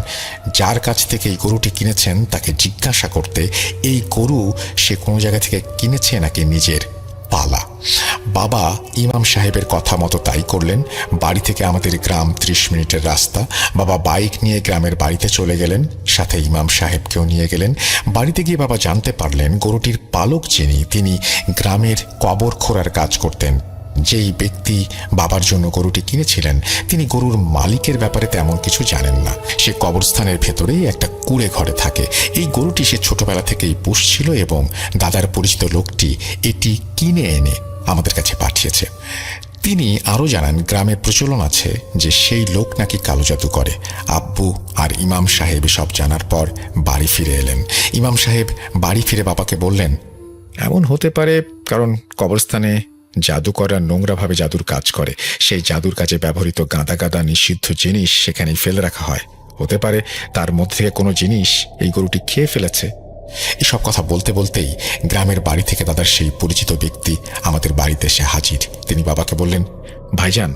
যার কাছ থেকে এই গরুটি কিনেছেন তাকে জিজ্ঞাসা করতে এই গরু সে কোনো জায়গা থেকে কিনেছে নাকি নিজের পালা। বাবা ইমাম সাহেবের কথা মতো তাই করলেন। বাড়ি থেকে আমাদের গ্রাম 30 মিনিটের রাস্তা। বাবা বাইক নিয়ে গ্রামের বাড়িতে চলে গেলেন, সাথে ইমাম সাহেবকেও নিয়ে গেলেন। বাড়িতে গিয়ে বাবা জানতে পারলেন গরুটির পালক যিনি, তিনি গ্রামের কবর খোঁড়ার কাজ করতেন। যেই ব্যক্তি বাবার জন্য গরুটি কিনেছিলেন তিনি গরুর মালিকের ব্যাপারে তেমন কিছু জানেন না। সে কবরস্থানের ভেতরেই একটা কুঁড়ে ঘরে থাকে। এই গরুটি সে ছোটবেলা থেকেই পুষছিল এবং দাদার পরিচিত লোকটি এটি কিনে এনে আমাদের কাছে পাঠিয়েছে। তিনি আরও জানান গ্রামে প্রচলন আছে যে সেই লোক নাকি কালো জাদু করে। আব্বু আর ইমাম সাহেব সব জানার পর বাড়ি ফিরে এলেন। ইমাম সাহেব বাড়ি ফিরে বাবাকে বললেন, এমন হতে পারে কারণ কবরস্থানে জাদুকররা নোংরাভাবে জাদুর কাজ করে। সেই জাদুর কাজে ব্যবহৃত গাদা গাদা নিষিদ্ধ জিনিস সেখানেই ফেলে রাখা হয়। হতে পারে তার মধ্যে থেকে কোনো জিনিস এই গরুটি খেয়ে ফেলেছে। এসব কথা বলতে বলতেই গ্রামের বাড়ি থেকে দাদার সেই পরিচিত ব্যক্তি আমাদের বাড়িতে এসে হাজির। তিনি বাবাকে বললেন, ভাইজান,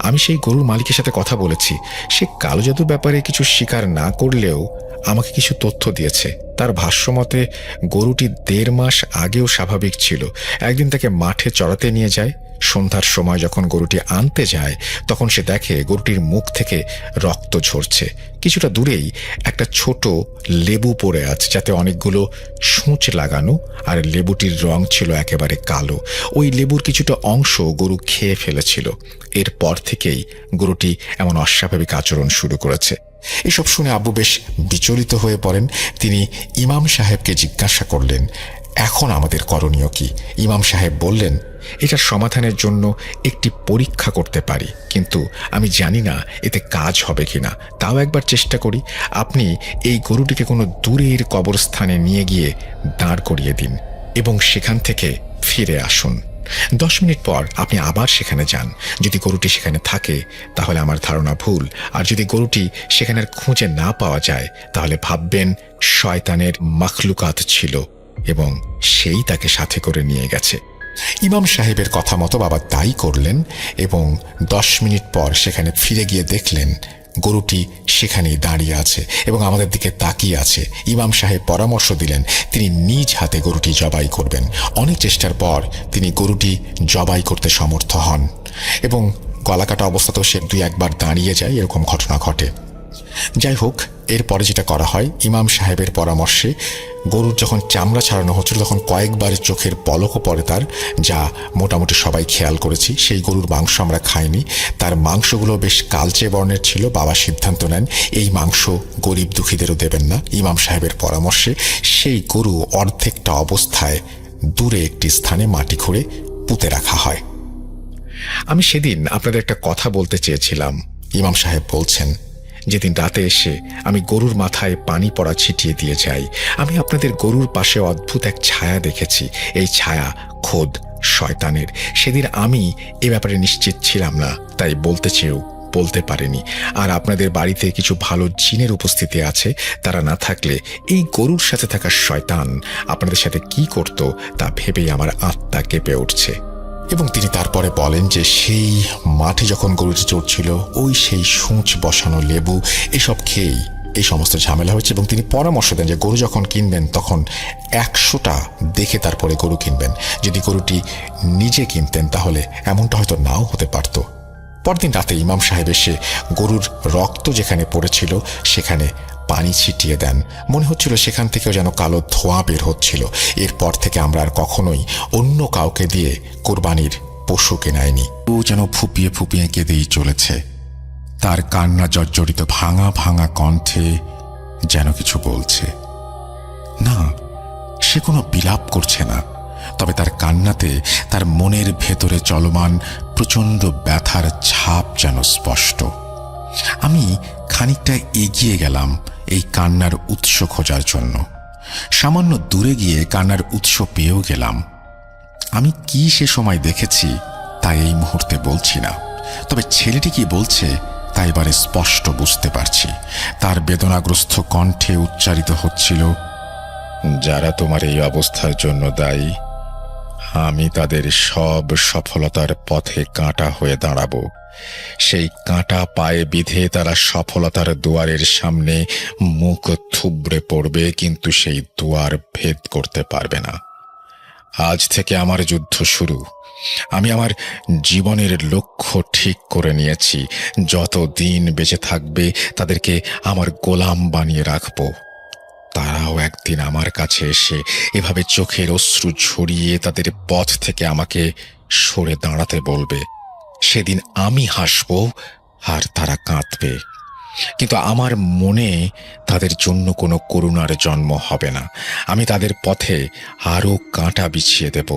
আমি সেই গরুর মালিকের সাথে কথা বলেছি। সে কালো জাদুর ব্যাপারে কিছু স্বীকার না করলেও আমাকে কিছু তথ্য দিয়েছে। তার ভাষ্যমতে গরুটি 1.5 মাস আগেও স্বাভাবিক ছিল। একদিন তাকে মাঠে চড়াতে নিয়ে যায়। সন্ধ্যার সময় যখন গরুটি আনতে যায় তখন সে দেখে গরুটির মুখ থেকে রক্ত ঝরছে। কিছুটা দূরেই একটা ছোট লেবু পড়ে আছে যাতে অনেকগুলো সূঁচ লাগানো, আর লেবুটির রং ছিল একেবারে কালো। ওই লেবুর কিছুটা অংশ গরু খেয়ে ফেলেছিল। এরপর থেকেই গরুটি এমন অস্বাভাবিক আচরণ শুরু করেছে। এসব শুনে আব্বু বেশ বিচলিত হয়ে পড়েন। তিনি ইমাম সাহেবকে জিজ্ঞাসা করলেন, এখন আমাদের করণীয় কি? ইমাম সাহেব বললেন, এটার সমাধানের জন্য একটি পরীক্ষা করতে পারি, কিন্তু আমি জানি না এতে কাজ হবে কিনা। তাও একবার চেষ্টা করি। আপনি এই গরুটিকে কোনো দূরের কবরস্থানে নিয়ে গিয়ে দাঁড় করিয়ে দিন এবং সেখান থেকে ফিরে আসুন। 10 মিনিট পর আপনি আবার সেখানে যান। যদি গরুটি সেখানে থাকে তাহলে আমার ধারণা ভুল, আর যদি গরুটি সেখানে খুঁজে না পাওয়া যায় তাহলে ভাববেন শয়তানের মখলুকাত ছিল এবং সেই তাকে সাথে করে নিয়ে গেছে। ইমাম সাহেবের কথা মতো বাবা তাই করলেন এবং 10 মিনিট পর সেখানে ফিরে গিয়ে দেখলেন গরুটি সেখানেই দাঁড়িয়ে আছে এবং আমাদের দিকে তাকিয়ে আছে। ইমাম সাহেব পরামর্শ দিলেন তিনি নিজ হাতে গরুটি জবাই করবেন। অনেক চেষ্টার পর তিনি গরুটি জবাই করতে সমর্থ হন এবং গলাকাটা অবস্থাতেও সে 2-1 বার দাঁড়িয়ে যায়। এরকম ঘটনা ঘটে। যাই হোক, এরপরে যেটা করা হয়, ইমাম সাহেবের পরামর্শে গরুর যখন চামড়া ছাড়ানো হচ্ছিল তখন কয়েকবার চোখের পলকও পড়ে তার, যা মোটামুটি সবাই খেয়াল করেছি। সেই গরুর মাংস আমরা খাইনি। তার মাংসগুলো বেশ কালচে বর্ণের ছিল। বাবা সিদ্ধান্ত নেন এই মাংস গরিব দুঃখীদেরও দেবেন না। ইমাম সাহেবের পরামর্শে সেই গরু অর্ধেকটা অবস্থায় দূরে একটি স্থানে মাটি খুঁড়ে পুঁতে রাখা হয়। আমি সেদিন আপনাদের একটা কথা বলতে চেয়েছিলাম। ইমাম সাহেব বলছেন, যেদিন রাতে এসে আমি গরুর মাথায় পানি পড়া ছিটিয়ে দিয়ে যাই, আমি আপনাদের গরুর পাশে অদ্ভুত এক ছায়া দেখেছি। এই ছায়া খোদ শয়তানের। সেদিন আমি এ ব্যাপারে নিশ্চিত ছিলাম না, তাই বলতে চেয়েও বলতে পারিনি। আর আপনাদের বাড়িতে কিছু ভালো জিনের উপস্থিতি আছে। তারা না থাকলে এই গরুর সাথে থাকা শয়তান আপনাদের সাথে কি করত তা ভেবেই আমার আত্মা কেঁপে উঠছে। এবং তিনি তারপরে বলেন যে সেই মাঠে যখন গরুটি চড়ছিল ওই সেই সূঁচ বসানো লেবু এসব খেয়েই এই সমস্ত ঝামেলা হয়েছে। এবং তিনি পরামর্শ দেন যে গরু যখন কিনবেন তখন 100টা দেখে তারপরে গরু কিনবেন। যদি গরুটি নিজে কিনতেন তাহলে এমনটা হয়তো নাও হতে পারত। পরদিন রাতে ইমাম সাহেব এসে গরুর রক্ত যেখানে পড়েছিল সেখানে পানি ছিটিয়ে দেন। মনে হচ্ছিল সেখান থেকেও যেন কালো ধোঁয়া বের হচ্ছিল। এরপর থেকে আমরা আর কখনোই অন্য কাউকে দিয়ে কোরবানির পশু কেনাইনি। ও যেন ফুপিয়ে ফুপিয়ে কেঁদেই চলেছে। তার কান্না জর্জরিত ভাঙা ভাঙা কণ্ঠে যেন কিছু বলছে। না, সে কোনো বিলাপ করছে না, তবে তার কান্নাতে তার মনের ভেতরে চলমান প্রচণ্ড ব্যথার ছাপ যেন স্পষ্ট। আমি খানিকটা এগিয়ে গেলাম এই কান্নার উৎস খোঁজার জন্য। সামান্য দূরে গিয়ে কান্নার উৎস পেয়েও গেলাম। আমি কি সে সময় দেখেছি তা এই মুহূর্তে বলছি না, তবে ছেলেটি কি বলছে তা এবারে স্পষ্ট বুঝতে পারছি। তার বেদনাগ্রস্ত কণ্ঠে উচ্চারিত হচ্ছিল, যারা তোমার এই অবস্থার জন্য দায়ী, আমি তাদের সব সফলতার পথে কাঁটা হয়ে দাঁড়াবো। সেই কাঁটা পায়ে বিধে তারা সফলতার দুয়ারের সামনে মুখ থুবড়ে পড়বে, কিন্তু সেই দুয়ার ভেদ করতে পারবে না। আজ থেকে আমার যুদ্ধ শুরু। আমি আমার জীবনের লক্ষ্য ঠিক করে নিয়েছি। যত দিন বেঁচে থাকবে তাদেরকে আমার গোলাম বানিয়ে রাখবো। তারাও একদিন আমার কাছে এসে এভাবে চোখের অশ্রু ঝরিয়ে তাদের পথ থেকে আমাকে সরে দাঁড়াতে বলবে। সেদিন আমি হাসব আর তারা কাঁদবে, কিন্তু আমার মনে তাদের জন্য কোনো করুণার জন্ম হবে না। আমি তাদের পথে আরও কাঁটা বিছিয়ে দেব।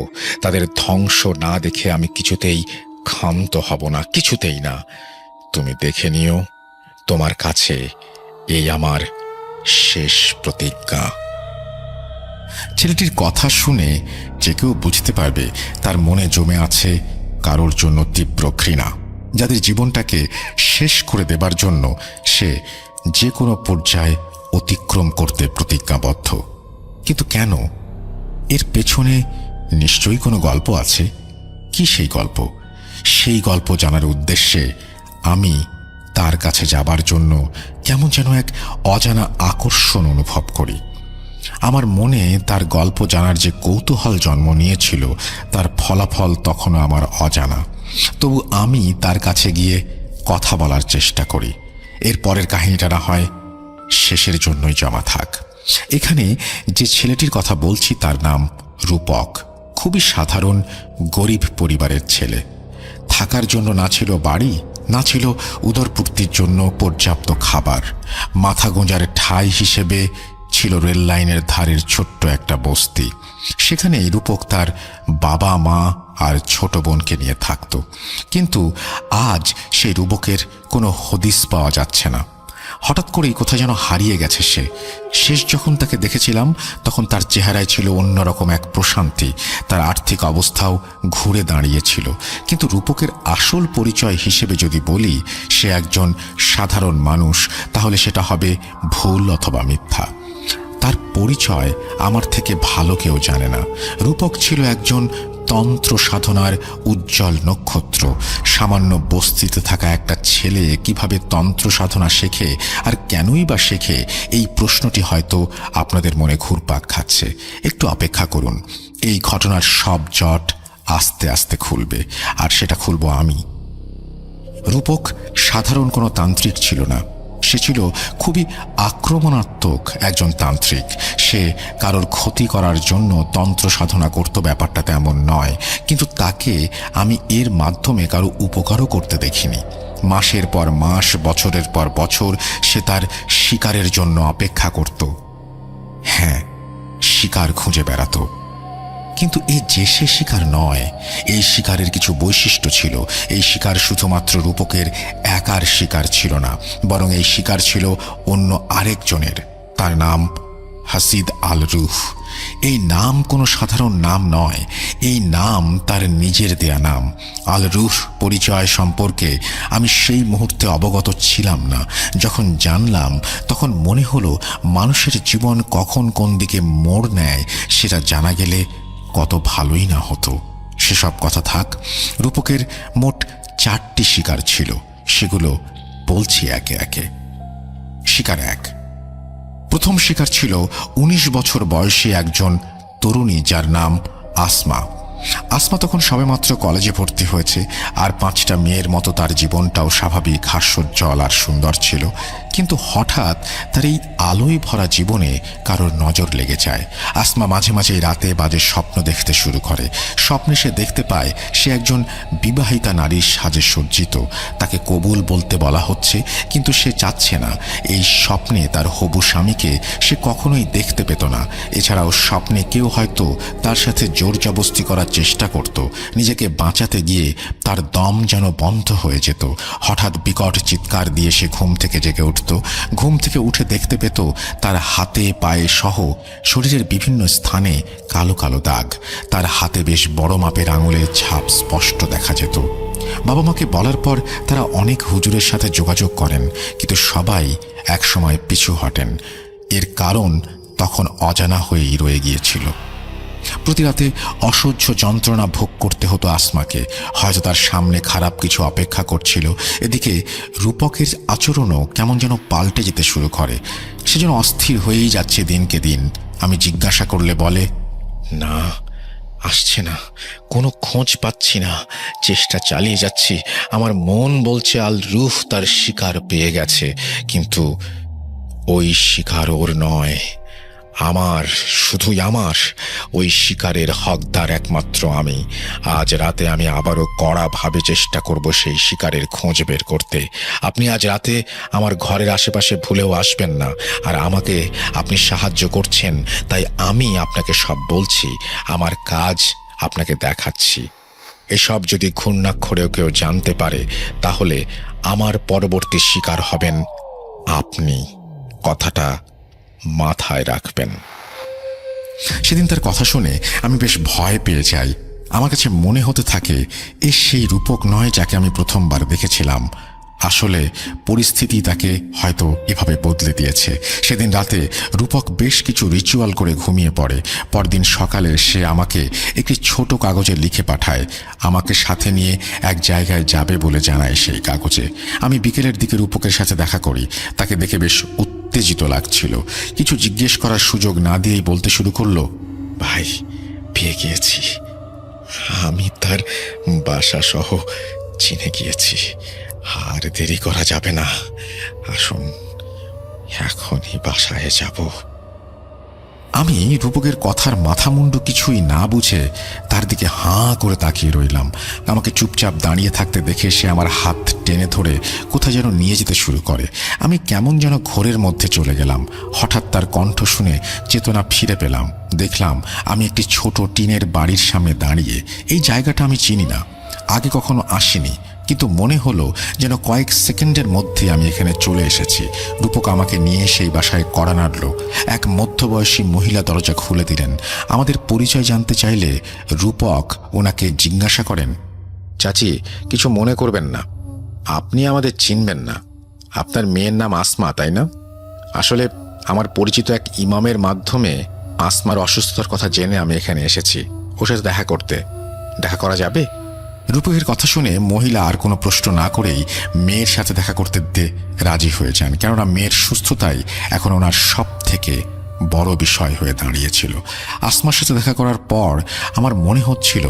তাদের ধ্বংস না দেখে আমি কিছুতেই ক্ষান্ত হব না, কিছুতেই না। তুমি দেখে নিও, তোমার কাছে এই আমার শেষ প্রতিজ্ঞা। ছেলেটির কথা শুনে যে কেউ বুঝতে পারবে তার মনে জমে আছে কারোর জন্য তীব্র ঘৃণা, যাদের জীবনটাকে শেষ করে দেবার জন্য সে যে কোনো পর্যায়ে অতিক্রম করতে প্রতিজ্ঞাবদ্ধ। কিন্তু কেন? এর পেছনে নিশ্চয়ই কোনো গল্প আছে। কি সেই গল্প? সেই গল্প জানার উদ্দেশ্যে আমি তার কাছে যাবার জন্য কেমন যেন এক অজানা আকর্ষণ অনুভব করি। আমার মনে তার গল্প জানার যে কৌতূহল জন্ম নিয়েছিল তার ফলাফল তখনও আমার অজানা। তবু আমি তার কাছে গিয়ে কথা বলার চেষ্টা করি। এর পরের কাহিনীটা না হয় শেষের জন্যই জমা থাক। এখানে যে ছেলেটির কথা বলছি তার নাম রূপক। খুবই সাধারণ গরিব পরিবারের ছেলে। থাকার জন্য না ছিল বাড়ি, না ছিল উদরপূর্তির জন্য পর্যাপ্ত খাবার। মাথা গোঁজার ঠাঁই হিসেবে ছিল রেল লাইনের ধারের ছোট্ট একটা বস্তি। সেখানে রূপক তার বাবা মা আর ছোট বোনকে নিয়ে থাকত। কিন্তু আজ সেই রূপকের কোনো হদিস পাওয়া যাচ্ছে না। হঠাৎ করেই কোথায় যেন হারিয়ে গেছে সে। শেষ যখন তাকে দেখেছিলাম তখন তার চেহারায় ছিল অন্যরকম এক প্রশান্তি। তার আর্থিক অবস্থাও ঘুরে দাঁড়িয়েছিল। কিন্তু রূপকের আসল পরিচয় হিসেবে যদি বলি সে একজন সাধারণ মানুষ, তাহলে সেটা হবে ভুল অথবা মিথ্যা। তার পরিচয় আমার থেকে ভালো কেউ জানে না। রূপক ছিল একজন তন্ত্র সাধনার উজ্জ্বল নক্ষত্র। সামান্য বস্তিতে থাকা একটা ছেলে কিভাবে তন্ত্র সাধনা শেখে আর কেনই বা শেখে, এই প্রশ্নটি হয়তো আপনাদের মনে ঘুরপাক খাচ্ছে। একটু অপেক্ষা করুন, এই ঘটনার সব জট আস্তে আস্তে খুলবে, আর সেটা খুলব আমি। রূপক সাধারণ কোনো তান্ত্রিক ছিল না। সে ছিল খুবই আক্রমণাত্মক একজন তান্ত্রিক। সে কারোর ক্ষতি করার জন্য তন্ত্র সাধনা করত, ব্যাপারটা তেমন নয়। কিন্তু তাকে আমি এর মাধ্যমে কারো উপকারও করতে দেখিনি। মাসের পর মাস, বছরের পর বছর সে তার শিকারের জন্য অপেক্ষা করত। হ্যাঁ, শিকার খুঁজে বেড়াতো। কিন্তু এই যে সে শিকার নয়, এই শিকারের কিছু বৈশিষ্ট্য ছিল। এই শিকার শুধুমাত্র রূপকের একার শিকার ছিল না, বরং এই শিকার ছিল অন্য আরেকজনের। তার নাম হাসিদ আল রুহ। এই নাম কোনো সাধারণ নাম নয়, এই নাম তার নিজের দেয়া নাম। আল রুহ পরিচয় সম্পর্কে আমি সেই মুহূর্তে অবগত ছিলাম না। যখন জানলাম তখন মনে হলো মানুষের জীবন কখন কোন দিকে মোড় নেয় সেটা জানা গেলে কত ভালোই না হতো। সেসব কথা থাক। রূপকের মোট 4টি শিকার ছিল, সেগুলো বলছি একে একে। শিকার 1। প্রথম শিকার ছিল 19 বছর বয়সী একজন তরুণী যার নাম আসমা। আসমা তখন সবেমাত্র কলেজে ভর্তি হয়েছে, আর 5টা মেয়ের মতো তার জীবনটাও স্বাভাবিক, হাস্যোজ্জ্বল আর সুন্দর ছিল। কিন্তু হঠাৎ তার এই আলোয় ভরা জীবনে কারোর নজর লেগে যায়। আসমা মাঝে মাঝে রাতে বাজে স্বপ্ন দেখতে শুরু করে। স্বপ্নে সে দেখতে পায় সে একজন বিবাহিতা নারীর সাজে সজ্জিত, তাকে কবুল বলতে বলা হচ্ছে, কিন্তু সে চাচ্ছে না। এই স্বপ্নে তার হবু স্বামীকে সে কখনোই দেখতে পেত না। এছাড়াও স্বপ্নে কেউ হয়তো তার সাথে জোর জবস্তি করার চেষ্টা করত। নিজেকে বাঁচাতে গিয়ে তার দম যেন বন্ধ হয়ে যেত। হঠাৎ বিকট চিৎকার দিয়ে সে ঘুম থেকে জেগে উঠত। ঘুম থেকে উঠে দেখতে পেত তার হাতে পায়ে সহ শরীরের বিভিন্ন স্থানে কালো কালো দাগ। তার হাতে বেশ বড় মাপের আঙুলের ছাপ স্পষ্ট দেখা যেত। বাবা মাকে বলার পর তারা অনেক হুজুরের সাথে যোগাযোগ করেন, কিন্তু সবাই একসময় পিছু হটেন। এর কারণ তখন অজানা হয়েই রয়ে গিয়েছিল। প্রতি রাতে অসহ্য যন্ত্রণা ভোগ করতে হতো আসমাকে। হয়তো তার সামনে খারাপ কিছু অপেক্ষা করছিল। এদিকে রূপকের আচরণও কেমন যেন পাল্টে যেতে শুরু করে। সে যেন অস্থির হয়েই যাচ্ছে দিনকে দিন। আমি জিজ্ঞাসা করলে বলে, না, আসছে না, কোনো খোঁজ পাচ্ছি না, চেষ্টা চালিয়ে যাচ্ছি। আমার মন বলছে আল রুফ তার শিকার পেয়ে গেছে, কিন্তু ওই শিকার ওর নয়, আমার, শুধুই আমার। ওই শিকারের হকদার একমাত্র আমি। আজ রাতে আমি আবারও কড়াভাবে চেষ্টা করব সেই শিকারের খোঁজ বের করতে। আপনি আজ রাতে আমার ঘরের আশেপাশে ভুলেও আসবেন না। আর আমাকে আপনি সাহায্য করছেন, তাই আমি আপনাকে সব বলছি। আমার কাজ আপনাকে দেখাচ্ছি। এসব যদি ঘূর্ণাক্ষরেও কেউ জানতে পারে, তাহলে আমার পরবর্তী শিকার হবেন আপনি। কথাটা মাথায় রাখবেন। সেদিন তার কথা শুনে আমি বেশ ভয় পেয়ে যাই। আমার কাছে মনে হতে থাকে এ সেই রূপক নয় যাকে আমি প্রথমবার দেখেছিলাম। আসলে পরিস্থিতি তাকে হয়তো এভাবে বদলে দিয়েছে। সেদিন রাতে রূপক বেশ কিছু রিচুয়াল করে ঘুমিয়ে পড়ে। পরদিন সকালে সে আমাকে একটি ছোট কাগজে লিখে পাঠায়। আমাকে সাথে নিয়ে এক জায়গায় যাবে বলে জানায় সেই কাগজে। আমি বিকেলের দিকে রূপকের সাথে দেখা করি। তাকে দেখে বেশ উত্তেজিত লাগছিল। কিছু জিজ্ঞেস করার সুযোগ না দিয়েই বলতে শুরু করলো, ভাই, পেয়ে গিয়েছি। আমি তার বাসা সহ চিনে গিয়েছি। আর দেরি করা যাবে না, আসুন এখনই বাসায় যাব। আমি রূপকের কথার মাথামুন্ডু কিছুই না বুঝে তার দিকে হাঁ করে তাকিয়ে রইলাম। আমাকে চুপচাপ দাঁড়িয়ে থাকতে দেখে সে আমার হাত টেনে ধরে কোথায় যেন নিয়ে যেতে শুরু করে। আমি কেমন যেন ঘোরের মধ্যে চলে গেলাম। হঠাৎ তার কণ্ঠ শুনে চেতনা ফিরে পেলাম। দেখলাম আমি একটি ছোট টিনের বাড়ির সামনে দাঁড়িয়ে। এই জায়গাটা আমি চিনি না, আগে কখনো আসিনি, কিন্তু মনে হলো যেন কয়েক সেকেন্ডের মধ্যে আমি এখানে চলে এসেছি। রূপক আমাকে নিয়ে সেই বাসায় কড়া নাড়ল। এক মধ্যবয়সী মহিলা দরজা খুলে দিলেন। আমাদের পরিচয় জানতে চাইলে রূপক ওনাকে জিজ্ঞাসা করেন, চাচি, কিছু মনে করবেন না, আপনি আমাদের চিনবেন না। আপনার মেয়ের নাম আসমা, তাই না? আসলে আমার পরিচিত এক ইমামের মাধ্যমে আসমার অসুস্থতার কথা জেনে আমি এখানে এসেছি ওর সাথে দেখা করতে। দেখা করা যাবে? রূপকের কথা শুনে মহিলা আর কোনো প্রশ্ন না করেই মেয়ের সাথে দেখা করতে রাজি হয়ে যান। কেননা মেয়ের সুস্থতাই এখন ওনার সব থেকে বড় বিষয় হয়ে দাঁড়িয়েছিল। আসমার সাথে দেখা করার পর আমার মনে হচ্ছিল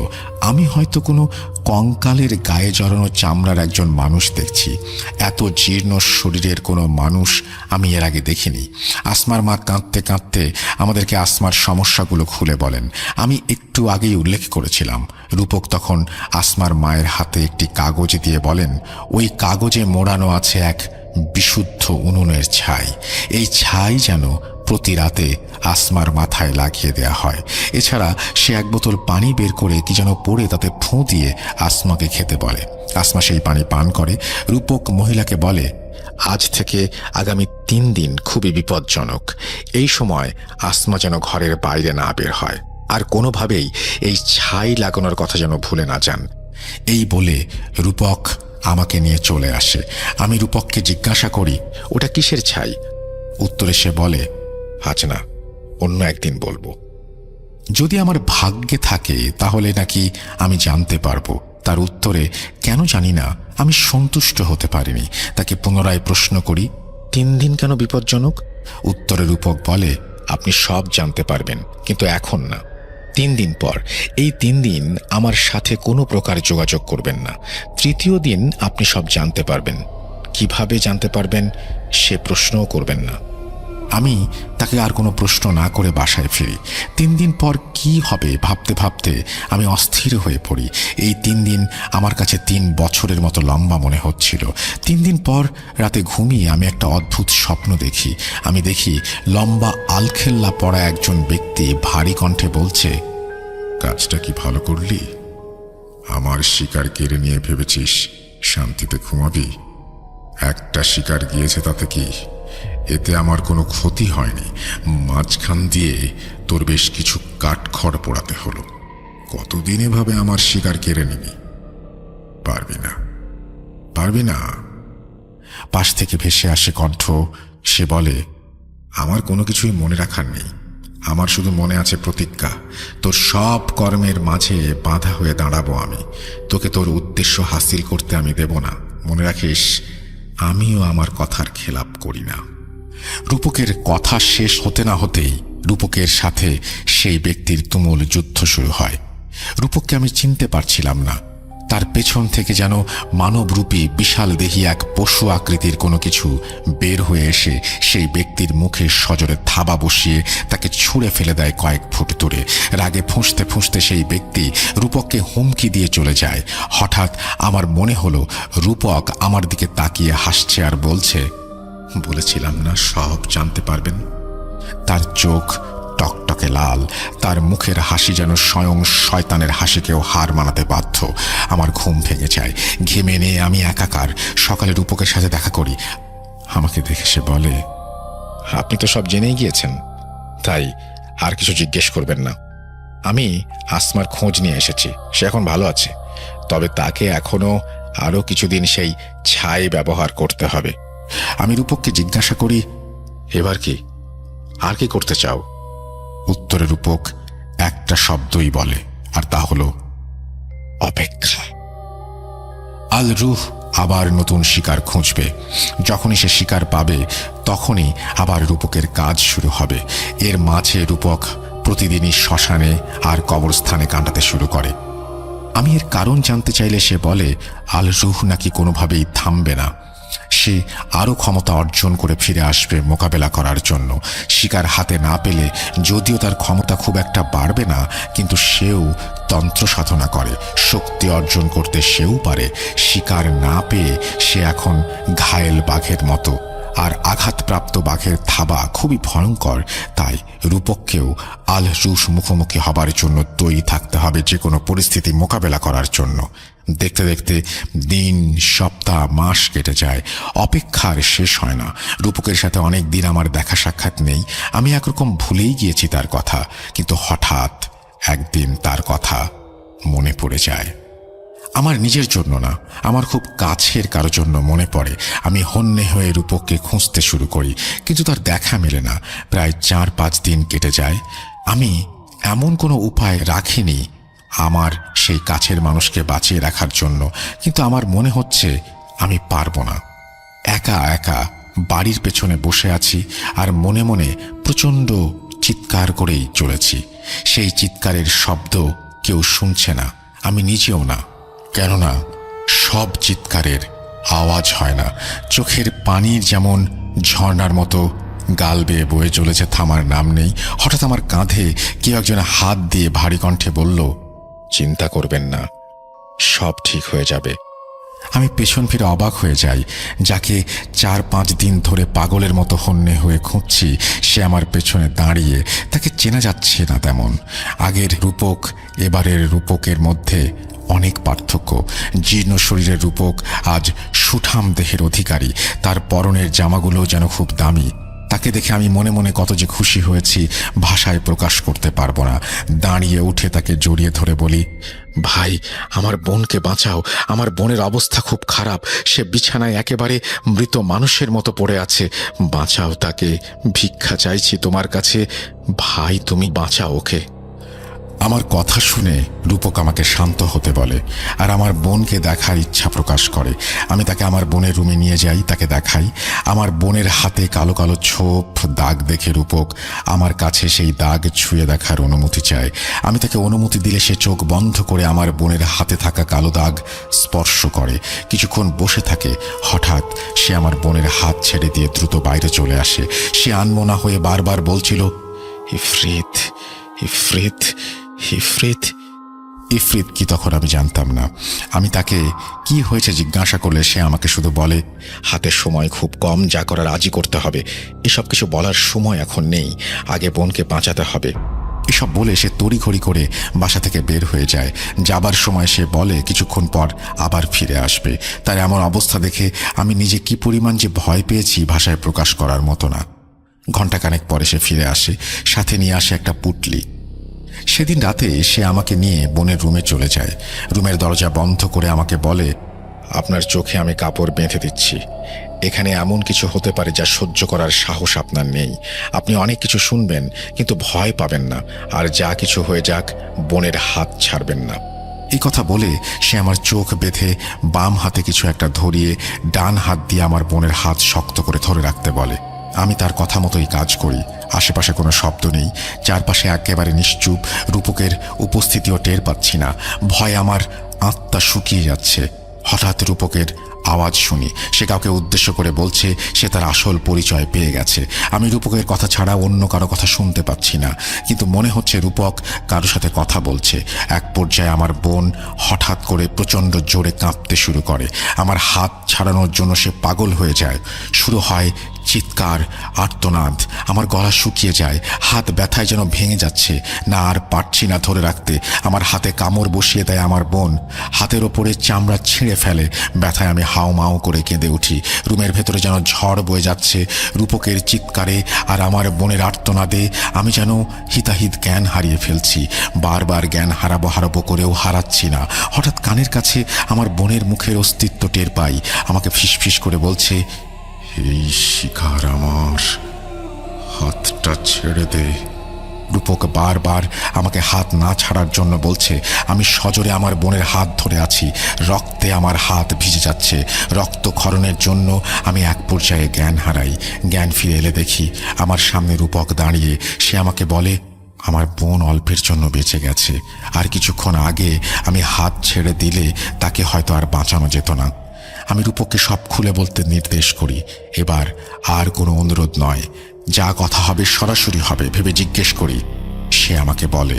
আমি হয়তো কোনো কঙ্কালের গায়ে জড়ানো চামড়ার একজন মানুষ দেখছি। এত জীর্ণ শরীরের কোনো মানুষ আমি এর আগে দেখিনি। আসমার মা কাঁদতে কাঁদতে আমাদেরকে আসমার সমস্যাগুলো খুলে বলেন। আমি একটু আগেই উল্লেখ করেছিলাম। রূপক তখন আসমার মায়ের হাতে একটি কাগজ দিয়ে বলেন, ওই কাগজে মোড়ানো আছে এক বিশুদ্ধ উনুনের ছাই। এই ছাই যেন প্রতি রাতে আসমার মাথায় লাগিয়ে দেয়া হয়। এছাড়া সে এক বোতল পানি বের করে কি যেন পড়ে তাতে ফোঁ দিয়ে আসমাকে খেতে বলে। আসমা সেই পানি পান করে। রূপক মহিলাকে বলে, আজ থেকে আগামী 3 দিন খুবই বিপজ্জনক। এই সময় আসমা যেন ঘরের বাইরে না বের হয়, আর কোনোভাবেই এই ছাই লাগানোর কথা যেন ভুলে না যান। এই বলে রূপক আমাকে নিয়ে চলে আসে। আমি রূপককে জিজ্ঞাসা করি, ওটা কিসের ছাই? উত্তরে সে বলে, আজ না, অন্য একদিন বলবো। যদি আমার ভাগ্যে থাকে তাহলে নাকি আমি জানতে পারবো। তার উত্তরে কেন জানি না আমি সন্তুষ্ট হতে পারিনি। তাকে পুনরায় প্রশ্ন করি, 3 দিন কেন বিপজ্জনক? উত্তরে রূপক বলে, আপনি সব জানতে পারবেন, কিন্তু এখন না। 3 দিন পর, এই 3 দিন আমার সাথে কোনো প্রকার যোগাযোগ করবেন না। 3য় দিন আপনি সব জানতে পারবেন, কিভাবে জানতে পারবেন সে প্রশ্নও করবেন না। আমি তাকে আর কোনো প্রশ্ন না করে বাসায় ফিরি। 3 দিন পর কি হবে ভাবতে ভাবতে আমি অস্থির হয়ে পড়ি। এই 3 দিন আমার কাছে 3 বছরের মতো লম্বা মনে হচ্ছিল। 3 দিন পর রাতে ঘুমিয়ে আমি একটা অদ্ভুত স্বপ্ন দেখি। আমি দেখি লম্বা আলখেল্লা পড়া একজন ব্যক্তি ভারী কণ্ঠে বলছে, কাজটা কি ভালো করলি? আমার শিকার কেড়ে নিয়ে ভেবেছিস শান্তিতে ঘুমাবি? একটা শিকার গিয়েছে তাতে কি? এতে আমার কোনো ক্ষতি হয়নি। মাঝখান দিয়ে তোর বেশ কিছু কাঠখড় পোড়াতে হলো। কতদিন এভাবে আমার শিকার কেড়ে নিবি? পারবি না, পারবি না। পাশ থেকে ভেসে আসে কণ্ঠ। সে বলে, আমার কোনো কিছুই মনে রাখার নেই। আমার শুধু মনে আছে প্রতিজ্ঞা। তোর সব কর্মের মাঝে বাধা হয়ে দাঁড়াবো আমি। তোকে তোর উদ্দেশ্য হাসিল করতে আমি দেব না। মনে রাখিস, আমিও আমার কথার খেলাপ করি না। রূপকের কথা শেষ হতে না হতেই রূপকের সাথে সেই ব্যক্তির তুমুল যুদ্ধ শুরু হয়। রূপককে আমি চিনতে পারছিলাম না। তার পেছন থেকে যেন মানবরূপী বিশাল দেহী এক পশু আকৃতির কোনো কিছু বের হয়ে এসে সেই ব্যক্তির মুখে সজোরে থাবা বসিয়ে তাকে ছুঁড়ে ফেলে দেয় কয়েক ফুট দূরে। রাগে ফুঁসতে ফুঁসতে সেই ব্যক্তি রূপককে হুমকি দিয়ে চলে যায়। হঠাৎ আমার মনে হলো রূপক আমার দিকে তাকিয়ে হাসছে আর বলছে, বলেছিলাম না সব জানতে পারবেন। তার চোখ টকটকে লাল, তার মুখের হাসি যেন স্বয়ং শয়তানের হাসিকেও হার মানাতে বাধ্য। আমার ঘুম ভেঙে যায়, ঘেমে নিয়ে আমি একাকার। সকালে রূপকের সাথে দেখা করি। আমাকে দেখে সে বলে, আপনি তো সব জেনেই গিয়েছেন, তাই আর কিছু জিজ্ঞেস করবেন না। আমি আসমার খোঁজ নিয়ে এসেছি। সে এখন ভালো আছে, তবে তাকে এখনো আরো কিছুদিন সেই ছাই ব্যবহার করতে হবে। আমি রূপককে জিজ্ঞাসা করি, এবার কি, আর কি করতে চাও? উত্তরে রূপক একটা শব্দই বলে, আর তা হলো অপেক্ষা। আল রুহ আবার নতুন শিকার খুঁজবে। যখনই সে শিকার পাবে তখনই আবার রূপকের কাজ শুরু হবে। এর মাঝে রূপক প্রতিদিনই শ্মশানে আর কবরস্থানে কাটাতে শুরু করে। আমি এর কারণ জানতে চাইলে সে বলে, আল রুহ নাকি কোনোভাবেই থামবে না। সে আরও ক্ষমতা অর্জন করে ফিরে আসবে মোকাবেলা করার জন্য। শিকার হাতে না পেলে যদিও তার ক্ষমতা খুব একটা বাড়বে না, কিন্তু সেও তন্ত্র সাধনা করে, শক্তি অর্জন করতে সেও পারে। শিকার না পেয়ে সে এখন ঘায়েল বাঘের মতো, আর আঘাতপ্রাপ্ত বাঘের থাবা খুবই ভয়ঙ্কর। তাই রূপককেও আল রুহ মুখোমুখি হবার জন্য তৈরি থাকতে হবে যে কোনো পরিস্থিতি মোকাবেলা করার জন্য। দেখতে দেখতে দিন, সপ্তাহ, মাস কেটে যায়। অপেক্ষার শেষ হয় না। রূপকের সাথে অনেক দিন আমার দেখা সাক্ষাৎ নেই। আমি একরকম ভুলেই গিয়েছি তার কথা, কিন্তু হঠাৎ একদিন তার কথা মনে পড়ে যায়। আমার নিজের জন্য না, আমার খুব কাছের কারো জন্য মনে পড়ে। আমি হন্যে হয়ে রূপককে খুঁজতে শুরু করি, কিন্তু তার দেখা মেলে না। প্রায় 4-5 দিন কেটে যায়। আমি এমন কোনো উপায় রাখিনি আমার সেই কাছের মানুষকে বাঁচিয়ে রাখার জন্য, কিন্তু আমার মনে হচ্ছে আমি পারবো না। একা একা বাড়ির পেছনে বসে আছি আর মনে মনে প্রচণ্ড চিৎকার করেই চলেছি। সেই চিৎকারের শব্দ কেউ শুনছে না, আমি নিজেও না। কেননা সব চিৎকারের আওয়াজ হয় না। চোখের পানির যেমন ঝর্ণার মতো গাল বেয়ে বয়ে চলেছে, থামার নাম নেই। হঠাৎ আমার কাঁধে কেউ একজন হাত দিয়ে ভারী কণ্ঠে বলল, চিন্তা করবেন না, সব ঠিক হয়ে যাবে। আমি পেছন ফিরে অবাক হয়ে যাই। যাকে 4-5 দিন ধরে পাগলের মতো হন্যে হয়ে খুঁজছি, সে আমার পেছনে দাঁড়িয়ে। তাকে চেনা যাচ্ছে না তেমন। আগের রূপক এবারের রূপকের মধ্যে অনেক পার্থক্য। জীর্ণ শরীরের রূপক আজ সুঠাম দেহের অধিকারী। তার পরনের জামাগুলো যেন খুব দামি। তাকে দেখে আমি মনে মনে কত যে খুশি হয়েছি ভাষায় প্রকাশ করতে পারবো না। দাঁড়িয়ে উঠে তাকে জড়িয়ে ধরে বলি, ভাই, আমার বোনকে বাঁচাও। আমার বোনের অবস্থা খুব খারাপ। সে বিছানায় একেবারে মৃত মানুষের মতো পড়ে আছে। বাঁচাও তাকে, ভিক্ষা চাইছি তোমার কাছে। ভাই, তুমি বাঁচাও ওকে। আমার কথা শুনে রূপক আমাকে শান্ত হতে বলে আর আমার বোনকে দেখার ইচ্ছা প্রকাশ করে। আমি তাকে আমার বোনের রুমে নিয়ে যাই, তাকে দেখাই। আমার বোনের হাতে কালো কালো ছোপ দাগ দেখে রূপক আমার কাছে সেই দাগ ছুঁয়ে দেখার অনুমতি চায়। আমি তাকে অনুমতি দিলে সে চোখ বন্ধ করে আমার বোনের হাতে থাকা কালো দাগ স্পর্শ করে। কিছুক্ষণ বসে থাকে। হঠাৎ সে আমার বোনের হাত ছেড়ে দিয়ে দ্রুত বাইরে চলে আসে। সে আনমনা হয়ে বারবার বলছিল, ইফরিত, ইফরিত, ইফরিত। ইফরিত কি তখন আমি জানতাম না। আমি তাকে কি হয়েছে জিজ্ঞাসা করলে সে আমাকে শুধু বলে, হাতের সময় খুব কম, যা করার আজই করতে হবে। এসব কিছু বলার সময় এখন নেই, আগে বোনকে বাঁচাতে হবে। এসব বলে সে তড়িঘড়ি করে বাসা থেকে বের হয়ে যায়। যাবার সময় সে বলে কিছুক্ষণ পর আবার ফিরে আসবে। তার এমন অবস্থা দেখে আমি নিজে কি পরিমাণ যে ভয় পেয়েছি ভাষায় প্রকাশ করার মতো না। ঘণ্টাখানেক পরে সে ফিরে আসে, সাথে নিয়ে আসে একটা পুটলি। সেদিন রাতে সে আমাকে নিয়ে বোনের রুমে চলে যায়। রুমের দরজা বন্ধ করে আমাকে বলে, আপনার চোখে আমি কাপড় বেঁধে দিচ্ছি। এখানে এমন কিছু হতে পারে যা সহ্য করার সাহস আপনার নেই। আপনি অনেক কিছু শুনবেন, কিন্তু ভয় পাবেন না। আর যা কিছু হয়ে যাক, বোনের হাত ছাড়বেন না। এই কথা বলে সে আমার চোখ বেঁধে বাম হাতে কিছু একটা ধরিয়ে ডান হাত দিয়ে আমার বোনের হাত শক্ত করে ধরে রাখতে বলে। আমি তার কথা মতোই কাজ করি। আশেপাশে কোনো শব্দ নেই, চারপাশে একেবারে নিশ্চুপ। রূপকের উপস্থিতিও টের পাচ্ছি না। ভয় আমার আত্মা শুকিয়ে যাচ্ছে। হঠাৎ রূপকের আওয়াজ শুনি। সে কাউকে উদ্দেশ্য করে বলছে সে তার আসল পরিচয় পেয়ে গেছে। আমি রূপকের কথা ছাড়া অন্য কারো কথা শুনতে পাচ্ছি না, কিন্তু মনে হচ্ছে রূপক কারোর সাথে কথা বলছে। এক পর্যায়ে আমার বোন হঠাৎ করে প্রচণ্ড জোরে কাঁপতে শুরু করে। আমার হাত ছাড়ানোর জন্য সে পাগল হয়ে যায়। শুরু হয় চিৎকার, আর্তনাদ। আমার গলা শুকিয়ে যায়, হাত ব্যথায় যেন ভেঙে যাচ্ছে। না আর পারছি না ধরে রাখতে। আমার হাতে কামড় বসিয়ে দেয় আমার বোন। হাতের ওপরে চামড়া ছিঁড়ে ফেলে। ব্যথায় আমি হাও মাও করে কেঁদে উঠি। রুমের ভেতরে যেন ঝড় বয়ে যাচ্ছে। রূপকের চিৎকারে আর আমার বোনের আর্তনাদে আমি যেন হিতাহিত জ্ঞান হারিয়ে ফেলছি। বারবার জ্ঞান হারাবো করেও হারাচ্ছি না। হঠাৎ কানের কাছে আমার বোনের মুখের অস্তিত্ব টের পাই। আমাকে ফিসফিস করে বলছে, এই শিকার আমার, হাতটা ছেড়ে দে। রূপক বারবার আমাকে হাত না ছাড়ার জন্য বলছে। আমি সজোরে আমার বোনের হাত ধরে আছি। রক্তে আমার হাত ভিজে যাচ্ছে। রক্তক্ষরণের জন্য আমি এক পর্যায়ে জ্ঞান হারাই। জ্ঞান ফিরে এলে দেখি আমার সামনে রূপক দাঁড়িয়ে। সে আমাকে বলে, আমার বোন অল্পের জন্য বেঁচে গেছে। আর কিছুক্ষণ আগে আমি হাত ছেড়ে দিলে তাকে হয়তো আর বাঁচানো যেত না। আমি রূপককে সব খুলে বলতে নির্দেশ করি। এবার আর কোনো অনুরোধ নয়, যা কথা হবে সরাসরি হবে ভেবে জিজ্ঞেস করি। সে আমাকে বলে,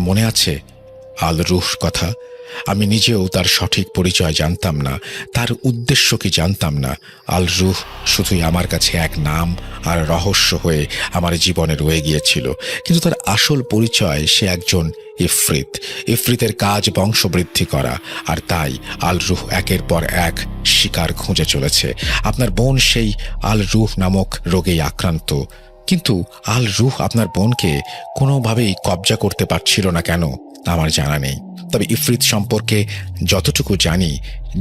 মনে আছে আল রুহ কথা? আমি নিজেও তার সঠিক পরিচয় জানতাম না, তার উদ্দেশ্য কি জানতাম না। আল রুহ শুধুই আমার কাছে এক নাম আর রহস্য হয়ে আমার জীবনে রয়ে গিয়েছিল। কিন্তু তার আসল পরিচয় সে একজন ইফরিত। ইফরিতের কাজ বংশবৃদ্ধি করা, আর তাই আল রুহ একের পর এক শিকার খুঁজে চলেছে। আপনার বোন সেই আল রুহ নামক রোগেই আক্রান্ত। কিন্তু আল রুহ আপনার বোনকে কোনোভাবেই কবজা করতে পারছিল না কেন আমার জানা নেই। তবে ইফরিত সম্পর্কে যতটুকু জানি,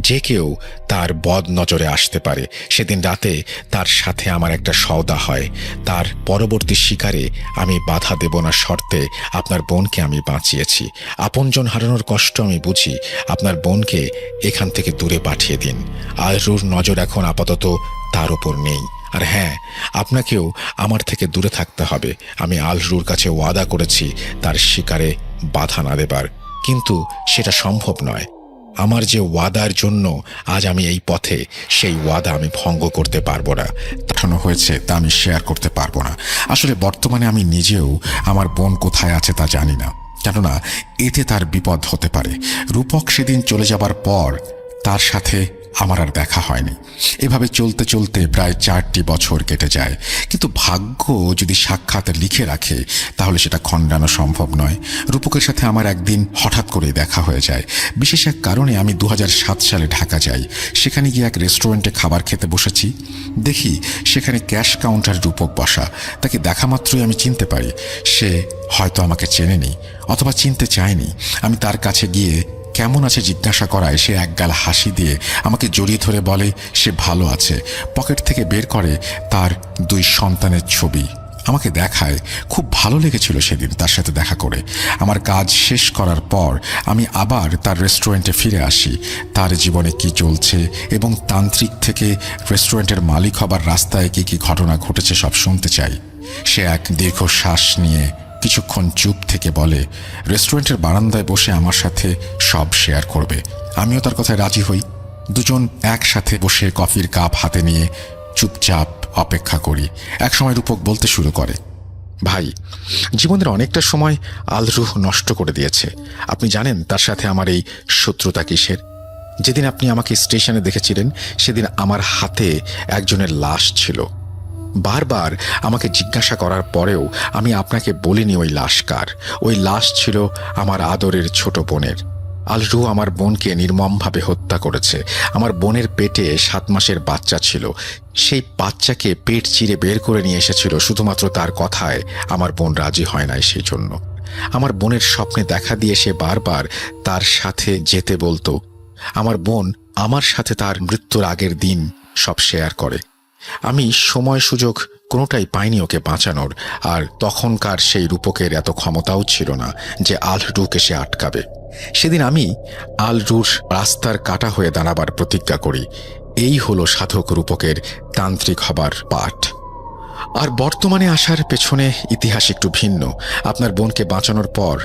যে কেউ তার বদ নজরে আসতে পারে। সেদিন রাতে তার সাথে আমার একটা সওদা হয়। তার পরবর্তী শিকারে আমি বাধা দেব না শর্তে আপনার বোনকে আমি বাঁচিয়েছি। আপনজন হারানোর কষ্ট আমি বুঝি। আপনার বোনকে এখান থেকে দূরে পাঠিয়ে দিন। আল রুহর নজর এখন আপাতত তার ওপর নেই। আর হ্যাঁ, আপনাকেও আমার থেকে দূরে থাকতে হবে। আমি আল রুহর কাছে ওয়াদা করেছি তার শিকারে বাধা না দেবার, কিন্তু সেটা সম্ভব নয়। আমার যে ওয়াদার জন্য আজ আমি এই পথে, সেই ওয়াদা আমি ভঙ্গ করতে পারবো না। পাঠানো হয়েছে তা আমি শেয়ার করতে পারবো না। আসলে বর্তমানে আমি নিজেও আমার বোন কোথায় আছে তা জানি না, কেননা এতে তার বিপদ হতে পারে। রূপক সেদিন চলে যাবার পর তার সাথে আমার আর দেখা হয়নি। এভাবে চলতে চলতে প্রায় 4টি বছর কেটে যায়। কিন্তু ভাগ্য যদি সাক্ষাৎ লিখে রাখে তাহলে সেটা খণ্ডানো সম্ভব নয়। রূপকের সাথে আমার একদিন হঠাৎ করে দেখা হয়ে যায়। বিশেষ এক কারণে আমি 2007 সালে ঢাকা যাই। সেখানে গিয়ে এক রেস্টুরেন্টে খাবার খেতে বসেছি। দেখি সেখানে ক্যাশ কাউন্টার রূপক বসা। তাকে দেখা মাত্রই আমি চিনতে পারি সে হয়তো আমাকে চেনেনি অথবা চিনতে চায়নি। আমি তার কাছে গিয়ে কেমন আছে জিজ্ঞাসা করায় সে একগাল হাসি দিয়ে আমাকে জড়িয়ে ধরে বলে সে ভালো আছে। পকেট থেকে বের করে তার 2 সন্তানের ছবি আমাকে দেখায়। খুব ভালো লেগেছিল সেদিন তার সাথে দেখা করে। আমার কাজ শেষ করার পর আমি আবার তার রেস্টুরেন্টে ফিরে আসি। তার জীবনে কি চলছে এবং তান্ত্রিক থেকে রেস্টুরেন্টের মালিক হবার রাস্তায় কি কি ঘটনা ঘটেছে সব শুনতে চাই। সে এক দীর্ঘশ্বাস নিয়ে কিছুক্ষণ চুপ থেকে বলে রেস্টুরেন্টের বারান্দায় বসে আমার সাথে সব শেয়ার করবে। আমিও তার কথায় রাজি হই। দুজন একসাথে বসে কফির কাপ হাতে নিয়ে চুপচাপ অপেক্ষা করি। একসময় রূপক বলতে শুরু করে, ভাই, জীবনের অনেকটা সময় আলরুহ নষ্ট করে দিয়েছে। আপনি জানেন তার সাথে আমার এই শত্রুতা কিসের? যেদিন আপনি আমাকে স্টেশনে দেখেছিলেন সেদিন আমার হাতে একজনের লাশ ছিল। বারবার আমাকে জিজ্ঞাসা করার পরেও আমি আপনাকে বলিনি ওই লাশ কার। ওই লাশ ছিল আমার আদরের ছোট বোনের। আলরুহ আমার বোনকে নির্মমভাবে হত্যা করেছে। আমার বোনের পেটে 7 মাসের বাচ্চা ছিল। সেই বাচ্চাকে পেট চিরে বের করে নিয়ে এসেছিল শুধুমাত্র তার কথায়। আমার বোন রাজি হয় নাই সেই জন্য। আমার বোনের স্বপ্নে দেখা দিয়ে সে বারবার তার সাথে যেতে বলতো। আমার বোন আমার সাথে তার মৃত্যুর আগের দিন সব শেয়ার করে। আমি সময় সুযোগ কোনোটাই পাইনি ওকে বাঁচানোর। আর তখনকার সেই রূপকের এত ক্ষমতাও ছিল না যে আলরুহকে সে আটকাবে। সেদিন আমি আলরুর রাস্তার কাটা হয়ে দাঁড়াবার প্রতিজ্ঞা করি। এই হলো সাধক রূপকের তান্ত্রিক হবার পাঠ। আর বর্তমানে আসার পেছনে ইতিহাস একটু ভিন্ন। আপনার বোনকে বাঁচানোর পর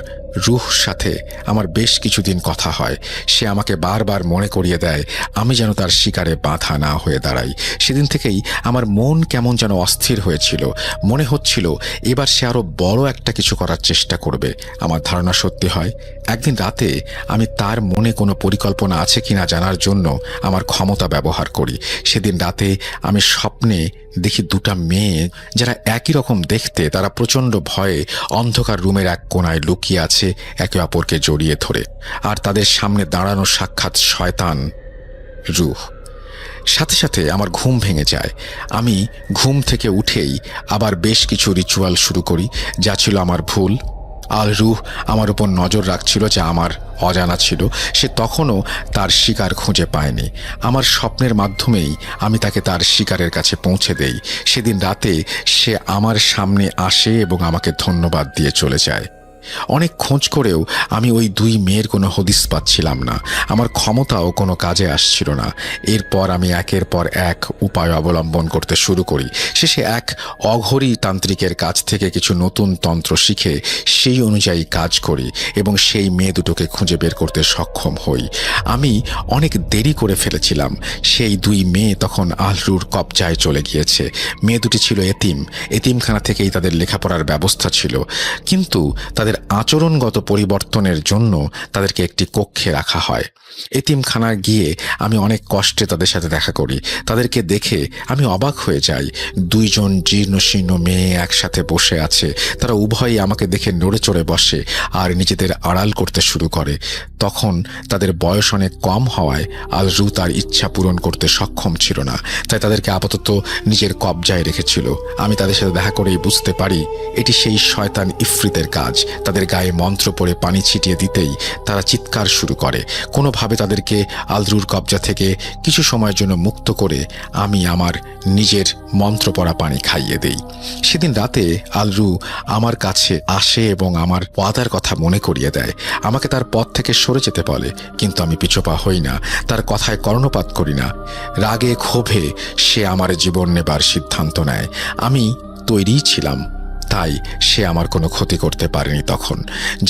রুহ সাথে আমার বেশ কিছুদিন কথা হয়। সে আমাকে বারবার মনে করিয়ে দেয় আমি যেন তার শিকারে বাধা না হয়ে দাঁড়াই। সেদিন থেকেই আমার মন কেমন যেন অস্থির হয়েছিল। মনে হচ্ছিল এবার সে আরো বড় একটা কিছু করার চেষ্টা করবে। আমার ধারণা সত্যি হয়। একদিন রাতে আমি তার মনে কোনো পরিকল্পনা আছে কিনা জানার জন্য আমার ক্ষমতা ব্যবহার করি। সেদিন রাতে আমি স্বপ্নে দেখি 2টা মেয়ে যারা একই রকম দেখতে। তারা প্রচণ্ড ভয়ে অন্ধকার রুমের এক কোণায় লুকিয়ে আছে, একে অপরকে জড়িয়ে ধরে। আর তাদের সামনে দাঁড়ানো সাক্ষাৎ শয়তান রূহ। সাথে সাথে আমার ঘুম ভেঙে যায়। আমি ঘুম থেকে উঠেই আবার বেশ কিছু রিচুয়াল শুরু করি, যা ছিল আমার ভুল। আলরুহ আমার উপর নজর রাখছিল, যা আমার অজানা ছিল। সে তখনও তার শিকার খুঁজে পায়নি। আমার স্বপ্নের মাধ্যমেই আমি তাকে তার শিকারের কাছে পৌঁছে দেই। সেদিন রাতে সে আমার সামনে আসে এবং আমাকে ধন্যবাদ দিয়ে চলে যায়। অনেক খোঁজ করেও আমি ওই 2 মেয়ের কোনো হদিস পাচ্ছিলাম না। আমার ক্ষমতাও কোনো কাজে আসছিল না। এরপর আমি একের পর এক উপায় অবলম্বন করতে শুরু করি। শেষে এক অঘরী তান্ত্রিকের কাছ থেকে কিছু নতুন তন্ত্র শিখে সেই অনুযায়ী কাজ করি এবং সেই মেয়ে দুটোকে খুঁজে বের করতে সক্ষম হই। আমি অনেক দেরি করে ফেলেছিলাম। সেই 2 মেয়ে তখন আলরুর কবজায় চলে গিয়েছে। মেয়ে দুটি ছিল এতিম। এতিমখানা থেকেই তাদের লেখাপড়ার ব্যবস্থা ছিল, কিন্তু তাদের আচরণগত পরিবর্তনের জন্য তাদেরকে একটি কক্ষে রাখা হয়। এতিমখানায় গিয়ে আমি অনেক কষ্টে তাদের সাথে দেখা করি। তাদেরকে দেখে আমি অবাক হয়ে যাই। 2 জন জীর্ণশীর্ণ মেয়ে একসাথে বসে আছে। তারা উভয়ই আমাকে দেখে নড়ে চড়ে বসে আর নিজেদের আড়াল করতে শুরু করে। তখন তাদের বয়স অনেক কম হওয়ায় আলরু তার ইচ্ছা পূরণ করতে সক্ষম ছিল না, তাই তাদেরকে আপাতত নিজের কবজায় রেখেছিল। আমি তাদের সাথে দেখা করেই বুঝতে পারি এটি সেই শয়তান ইফরিতের কাজ। তাদের গায়ে মন্ত্র পড়ে পানি ছিটিয়ে দিতেই তারা চিৎকার শুরু করে। কোনোভাবে তাদেরকে আলরুর কবজা থেকে কিছু সময়ের জন্য মুক্ত করে আমি আমার নিজের মন্ত্র পড়া পানি খাইয়ে দেই। সেদিন রাতে আলরু আমার কাছে আসে এবং আমার ওয়াদার কথা মনে করিয়ে দেয়। আমাকে তার পথ থেকে সরে যেতে বলে, কিন্তু আমি পিছপা হই না। তার কথায় কর্ণপাত করি না। রাগে ক্ষোভে সে আমার জীবন নেবার সিদ্ধান্ত নেয়। আমি তৈরিই ছিলাম, তাই সে আমার কোনো ক্ষতি করতে পারেনি। তখন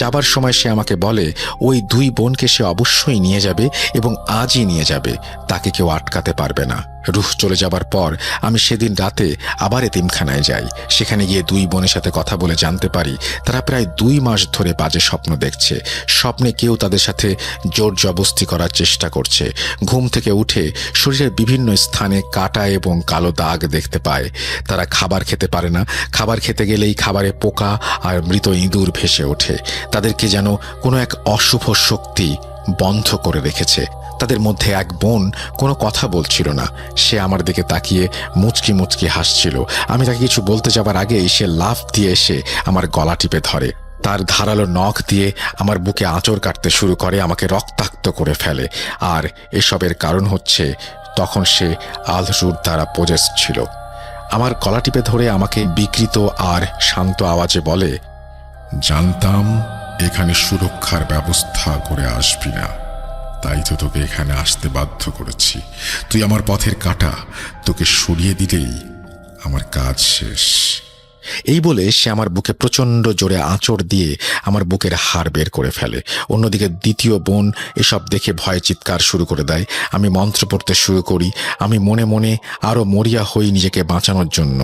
যাবার সময় সে আমাকে বলে ওই 2 বোনকে সে অবশ্যই নিয়ে যাবে এবং আজই নিয়ে যাবে। তাকে কেউ আটকাতে পারবে না। রুহ চলে যাবার পর আমি সেদিন রাতে আবার এতিমখানায় যাই। সেখানে গিয়ে 2 বোনের সাথে কথা বলে জানতে পারি তারা প্রায় 2 মাস ধরে বাজে স্বপ্ন দেখছে। স্বপ্নে কেউ তাদের সাথে জোর জবস্তি করার চেষ্টা করছে। ঘুম থেকে উঠে শরীরের বিভিন্ন স্থানে কাটা এবং কালো দাগ দেখতে পায়। তারা খাবার খেতে পারে না। খাবার খেতে গেলেই খাবারে পোকা আর মৃত ইঁদুর ভেসে ওঠে। তাদেরকে যেন কোনো এক অশুভ শক্তি বন্ধ করে রেখেছে। তাদের মধ্যে এক বোন কোনো কথা বলছিল না। সে আমার দিকে তাকিয়ে মুচকি মুচকি হাসছিল। আমি তাকে কিছু বলতে যাবার আগেই সে লাফ দিয়ে এসে আমার গলা টিপে ধরে। তার ধারালো নখ দিয়ে আমার বুকে আঁচড় কাটতে শুরু করে, আমাকে রক্তাক্ত করে ফেলে। আর এসবের কারণ হচ্ছে তখন সে আলরুর দ্বারা পজেসড ছিল। আমার গলা টিপে ধরে আমাকে বিকৃত আর শান্ত আওয়াজে বলে, জানতাম এখানে সুরক্ষার ব্যবস্থা করে আসবি না, তাই তো তোকে এখানে আসতে বাধ্য করেছি। তুই আমার পথের কাঁটা, তোকে সরিয়ে দিলেই আমার কাজ শেষ। এই বলে সে আমার বুকে প্রচণ্ড জোরে আঁচড় দিয়ে আমার বুকের হাড় বের করে ফেলে। অন্যদিকে দ্বিতীয় বোন এসব দেখে ভয়ে চিৎকার শুরু করে দেয়। আমি মন্ত্র পড়তে শুরু করি। আমি মনে মনে আরো মরিয়া হই নিজেকে বাঁচানোর জন্য।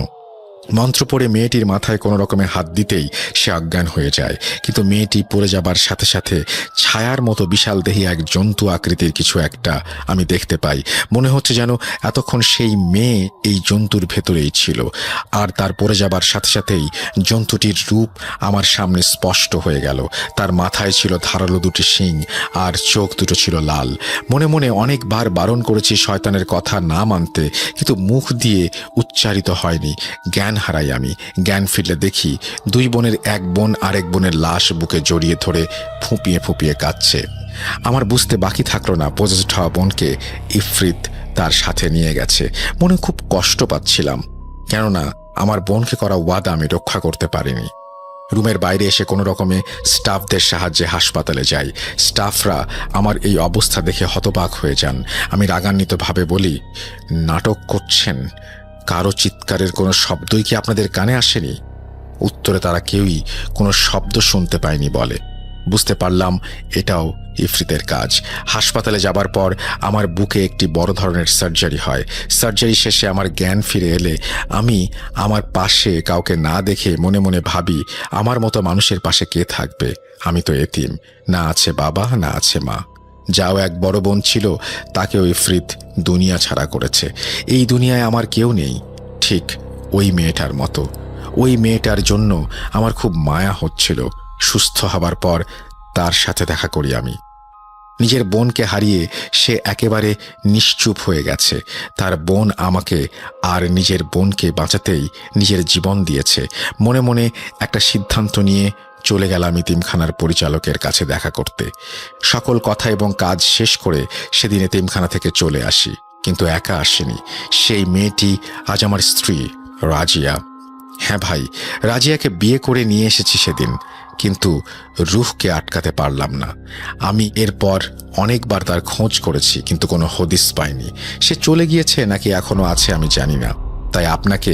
মন্ত্র পড়ে মেয়েটির মাথায় কোনো রকমে হাত দিতেই সে অজ্ঞান হয়ে যায়। কিন্তু মেয়েটি পড়ে যাবার সাথে সাথে ছায়ার মতো বিশাল দেহী এক জন্তু আকৃতির কিছু একটা আমি দেখতে পাই। মনে হচ্ছে যেন এতক্ষণ সেই মেয়ে এই জন্তুর ভেতরেই ছিল। আর তার পড়ে যাবার সাথে সাথেই জন্তুটির রূপ আমার সামনে স্পষ্ট হয়ে গেল। তার মাথায় ছিল ধারালো দুটি শিং আর চোখ দুটো ছিল লাল। মনে মনে অনেকবার বারণ করেছি শয়তানের কথা না মানতে, কিন্তু মুখ দিয়ে উচ্চারিত হয়নি। জ্ঞান হারাই আমি। জ্ঞান ফিরলে দেখি দুই বোনের এক বোন আরেক বোনের লাশ বুকে জড়িয়ে ধরে ফুঁপিয়ে ফুঁপিয়ে কাঁদছে। আমার বুঝতে বাকি থাকলো না পজেসড হওয়া বোনকে ইফরিত তার সাথে নিয়ে গেছে। মনে খুব কষ্ট পাচ্ছিলাম, কেননা আমার বোনকে করা ওয়াদা আমি রক্ষা করতে পারিনি। রুমের বাইরে এসে কোনো রকমে স্টাফদের সাহায্যে হাসপাতালে যাই। স্টাফরা আমার এই অবস্থা দেখে হতবাক হয়ে যান। আমি রাগান্বিতভাবে বলি, নাটক করছেন? কারো চিৎকারের কোনো শব্দই কি আপনাদের কানে আসেনি? উত্তরে তারা কেউই কোনো শব্দ শুনতে পায়নি বলে। বুঝতে পারলাম এটাও ইফরিতের কাজ। হাসপাতালে যাবার পর আমার বুকে একটি বড় ধরনের সার্জারি হয়। সার্জারি শেষে আমার জ্ঞান ফিরে এলে আমি আমার পাশে কাউকে না দেখে মনে মনে ভাবি, আমার মতো মানুষের পাশে কে থাকবে? আমি তো এতিম, না আছে বাবা না আছে মা। যাও এক বড় বোন ছিল, তাকেও ইফরিত দুনিয়া ছাড়া করেছে। এই দুনিয়ায় আমার কেউ নেই, ঠিক ওই মেয়েটার মতো। ওই মেয়েটার জন্য আমার খুব মায়া হচ্ছিল। সুস্থ হবার পর তার সাথে দেখা করি আমি। নিজের বোনকে হারিয়ে সে একেবারে নিশ্চুপ হয়ে গেছে। তার বোন আমাকে আর নিজের বোনকে বাঁচাতেই নিজের জীবন দিয়েছে। মনে মনে একটা সিদ্ধান্ত নিয়ে চলে গেলাম এতিমখানার পরিচালকের কাছে দেখা করতে। সকল কথা এবং কাজ শেষ করে সেদিন এতিমখানা থেকে চলে আসি, কিন্তু একা আসিনি। সেই মেয়েটি আজ আমার স্ত্রী রাজিয়া। হ্যাঁ ভাই, রাজিয়াকে বিয়ে করে নিয়ে এসেছি সেদিন, কিন্তু রুহকে আটকাতে পারলাম না। আমি এরপর অনেকবার তার খোঁজ করেছি, কিন্তু কোনো হদিস পাইনি। সে চলে গিয়েছে নাকি এখনো আছে আমি জানি না। তাই আপনাকে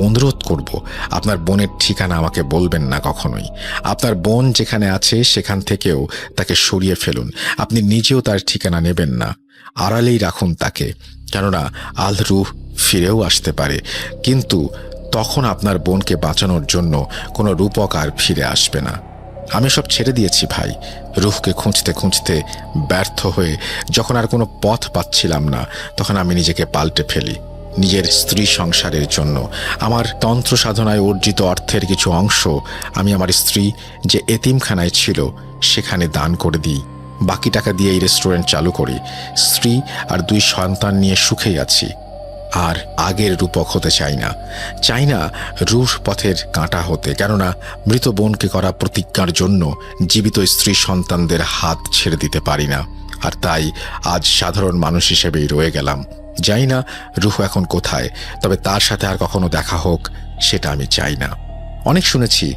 অনুরোধ করব, আপনার বোনের ঠিকানা আমাকে বলবেন না কখনোই। আপনার বোন যেখানে আছে সেখান থেকেও তাকে সরিয়ে ফেলুন। আপনি নিজেও তার ঠিকানা নেবেন না, আড়ালেই রাখুন তাকে, কেননা আল রুহ ফিরেও আসতে পারে। কিন্তু তখন আপনার বোনকে বাঁচানোর জন্য কোনো রূপক আর ফিরে আসবে না। আমি সব ছেড়ে দিয়েছি ভাই। রুহকে খুঁজতে খুঁজতে ব্যর্থ হয়ে যখন আর কোনো পথ পাচ্ছিলাম না, তখন আমি নিজেকে পাল্টে ফেলি। নিজের স্ত্রী সংসারের জন্য আমার তন্ত্র সাধনায় অর্জিত অর্থের কিছু অংশ আমি আমার স্ত্রী যে এতিমখানায় ছিল সেখানে দান করে দিই। বাকি টাকা দিয়ে এই রেস্টুরেন্ট চালু করি। স্ত্রী আর 2 সন্তান নিয়ে সুখেই আছি। আর আগের রূপক হতে চাই না। চাই না রুহ পথের কাঁটা হতে, কেননা মৃত বোনকে করা প্রতিজ্ঞার জন্য জীবিত স্ত্রী সন্তানদের হাত ছেড়ে দিতে পারি না। আর তাই আজ সাধারণ মানুষ হিসেবেই রয়ে গেলাম। জানি না রুহ এখন কোথায়, তবে তার সাথে আর কখনো দেখা হোক সেটা আমি চাই না। অনেক শুনেছি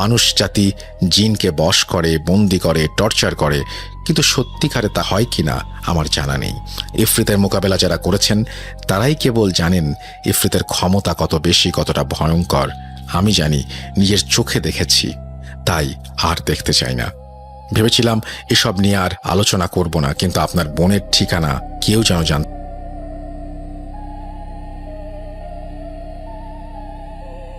মানুষ জাতি জিনকে বশ করে, বন্দি করে, টর্চার করে, কিন্তু সত্যিকারে তা হয় কিনা আমার জানা নেই। ইফরিতের মোকাবেলা যারা করেছেন তারাই কেবল জানেন ইফরিতের ক্ষমতা কত বেশি, কতটা ভয়ঙ্কর। আমি জানি, নিজের চোখে দেখেছি, তাই আর দেখতে চাই না। ভেবেছিলাম এসব নিয়ে আর আলোচনা করব না, কিন্তু আপনার বোনের ঠিকানা কেউ যেন জানতে